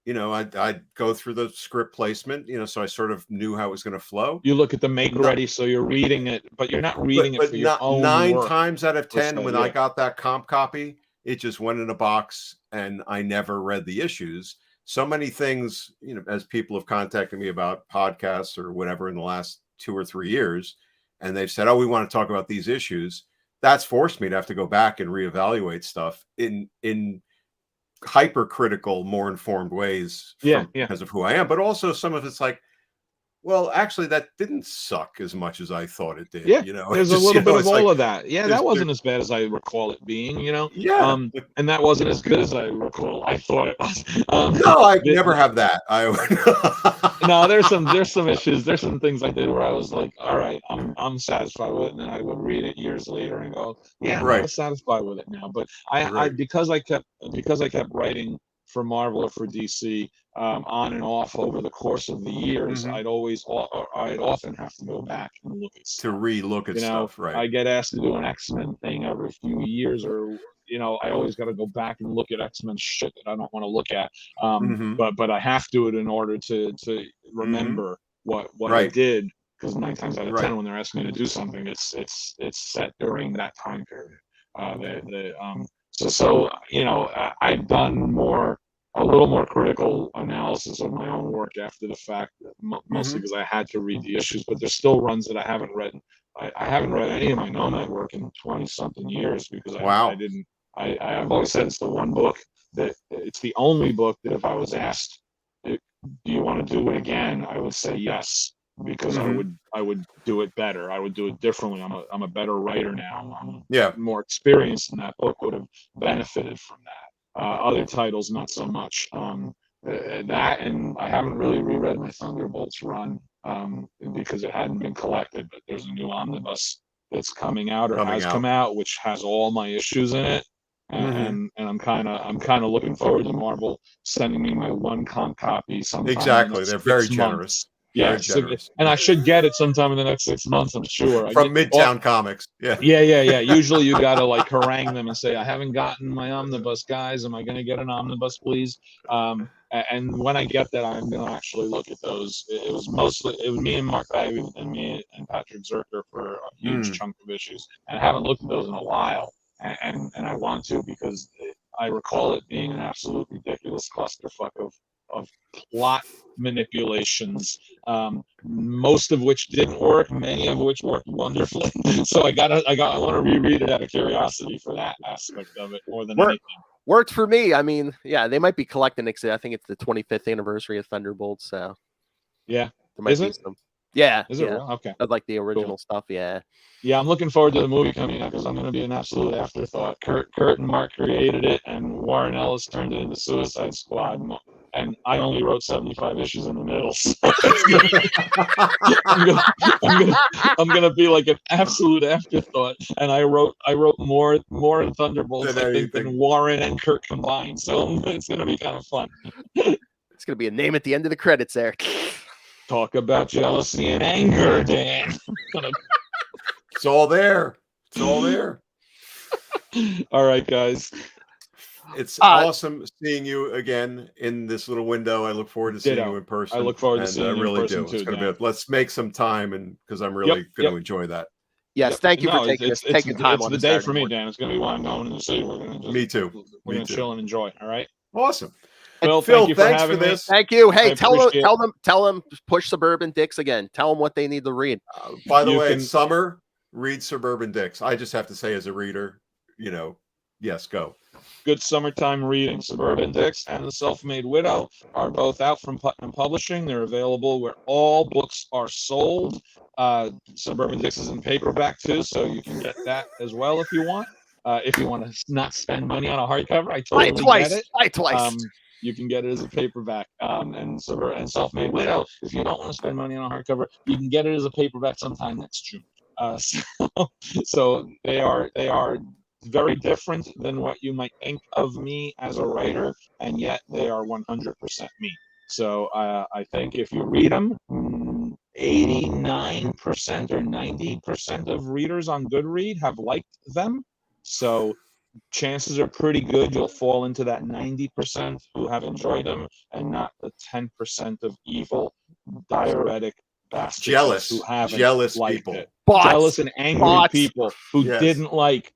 I'd go through the script placement. So I sort of knew how it was going to flow. You look at the make ready, so you're reading it, but you're not reading it for your own 9 work. times out of 10, when yeah. I got that comp copy, it just went in a box, and I never read the issues. So many things, as people have contacted me about podcasts or whatever in the last 2 or 3 years, and they've said, "Oh, we want to talk about these issues." That's forced me to have to go back and reevaluate stuff in hypercritical, more informed ways because of who I am. But also some of it's like, well, actually, that didn't suck as much as I thought it did. Yeah, there's a little bit of all of that. Yeah, that wasn't there's- as bad as I recall it being, Yeah. And that wasn't as good as I recall. I thought it was. No, I never have that. No, there's some issues. There's some things I did where I was like, all right, I'm satisfied with it, and then I would read it years later and go, yeah, I'm not satisfied with it now. But I because I kept writing for Marvel or for DC on and off over the course of the years, I'd often have to go back and look at stuff. To re-look at stuff, right? I get asked to do an X-Men thing every few years, or I always got to go back and look at X-Men shit that I don't want to look at. But I have to do it in order to remember what I did, because 9 times out of 10 when they're asking me to do something, it's set during that time period. So I've done a little more critical analysis of my own work after the fact, mostly because I had to read the issues, but there's still runs that I haven't read. I haven't read any of my Nomad work in 20-something years because I've always said it's the one book that it's the only book that if I was asked, do you want to do it again, I would say yes, because I would do it better. I would do it differently. I'm a better writer now. I'm more experienced, and that book would have benefited from that. Other titles, not so much. That, and I haven't really reread my Thunderbolts run because it hadn't been collected. But there's a new omnibus that's coming out come out, which has all my issues in it. And I'm kind of looking forward to Marvel sending me my one comp copy sometime. Exactly, they're very generous. Yeah, and I should get it sometime in the next 6 months, I'm sure. From Midtown Comics. Yeah. Usually you gotta like harangue them and say, I haven't gotten my omnibus, guys. Am I gonna get an omnibus, please? And when I get that, I'm gonna actually look at those. It was me and Mark Bagby and me and Patrick Zerker for a huge chunk of issues. And I haven't looked at those in a while. And I want to, because I recall it being an absolute ridiculous clusterfuck of plot manipulations, most of which didn't work, many of which worked wonderfully. So I want to reread it out of curiosity for that aspect of it more than anything. Worked for me. I mean, yeah, they might be collecting it. I think it's the 25th anniversary of Thunderbolts. So yeah, there might be some. Yeah, is it real? Okay, I'd like the original stuff. Yeah, I'm looking forward to the movie coming out because I'm going to be an absolute afterthought. Kurt and Mark created it, and Warren Ellis turned it into Suicide Squad, and I only wrote 75 issues in the middle. So I'm gonna be like an absolute afterthought, and I wrote more in Thunderbolts I think than Warren and Kurt combined. So it's going to be kind of fun. It's going to be a name at the end of the credits there. Talk about jealousy and anger, Dan. It's all there. It's all there. All right, guys. It's awesome seeing you again in this little window. I look forward to seeing you in person. I look forward to seeing you in person too. It's going to be. Let's make some time, and because I'm really going to enjoy that. Yes, thank you for taking time. It's the day for me, Dan. It's going to be why I'm going in the city. We're going to me too. We're going to chill and enjoy. All right. Awesome. Phil, thank you for having me. Thank you. Hey, tell them, push Suburban Dicks again. Tell them what they need to read. By the way, summer, read Suburban Dicks. I just have to say, as a reader, yes, go. Good summertime reading. Suburban Dicks and The Self-Made Widow are both out from Putnam Publishing. They're available where all books are sold. Suburban Dicks is in paperback too, so you can get that as well if you want. If you want to not spend money on a hardcover, I totally get it. Twice. You can get it as a paperback. And Self-Made Widow, if you don't want to spend money on a hardcover, you can get it as a paperback sometime next June. So they are very different than what you might think of me as a writer, and yet they are 100% me. So I think if you read them, 89% or 90% of readers on Goodread have liked them. So chances are pretty good you'll fall into that 90% who have enjoyed them, and not the 10% of evil, diuretic bastards who haven't liked people. it. Bots. Jealous and angry people who Yes. didn't like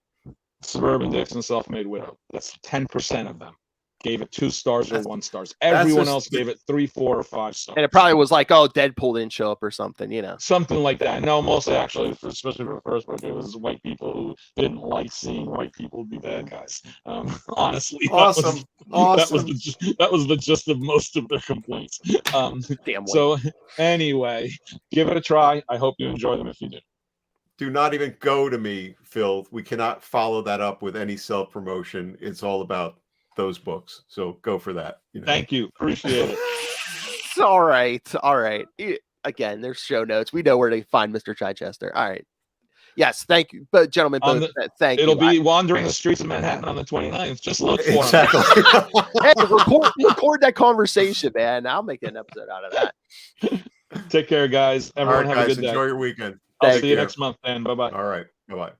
Suburban Dicks and Self-Made Widow. That's 10% of them. Gave it 2 stars or 1 stars. Everyone else gave it 3, 4, or 5 stars. And it probably was like, oh, Deadpool didn't show up or something, you know. Something like that. No, mostly actually, especially for the first book, it was white people who didn't like seeing white people be bad guys. Honestly, Awesome. That was the gist of most of their complaints. Damn white. So anyway, give it a try. I hope you enjoy them if you do. Do not even go to me, Phil. We cannot follow that up with any self-promotion. It's all about those books. So go for that. You know. Thank you. Appreciate it. All right. Again, there's show notes. We know where to find Mr. Chichester. All right. Yes, thank you. But gentlemen, thank you. It'll be wandering the streets of Manhattan on the 29th. Just look for Exactly. Hey, record that conversation, man. I'll make an episode out of that. Take care, guys. Everyone All right, have guys, a good day. enjoy your weekend. I'll Take see you care. next month, then. Bye-bye. All right. Bye-bye.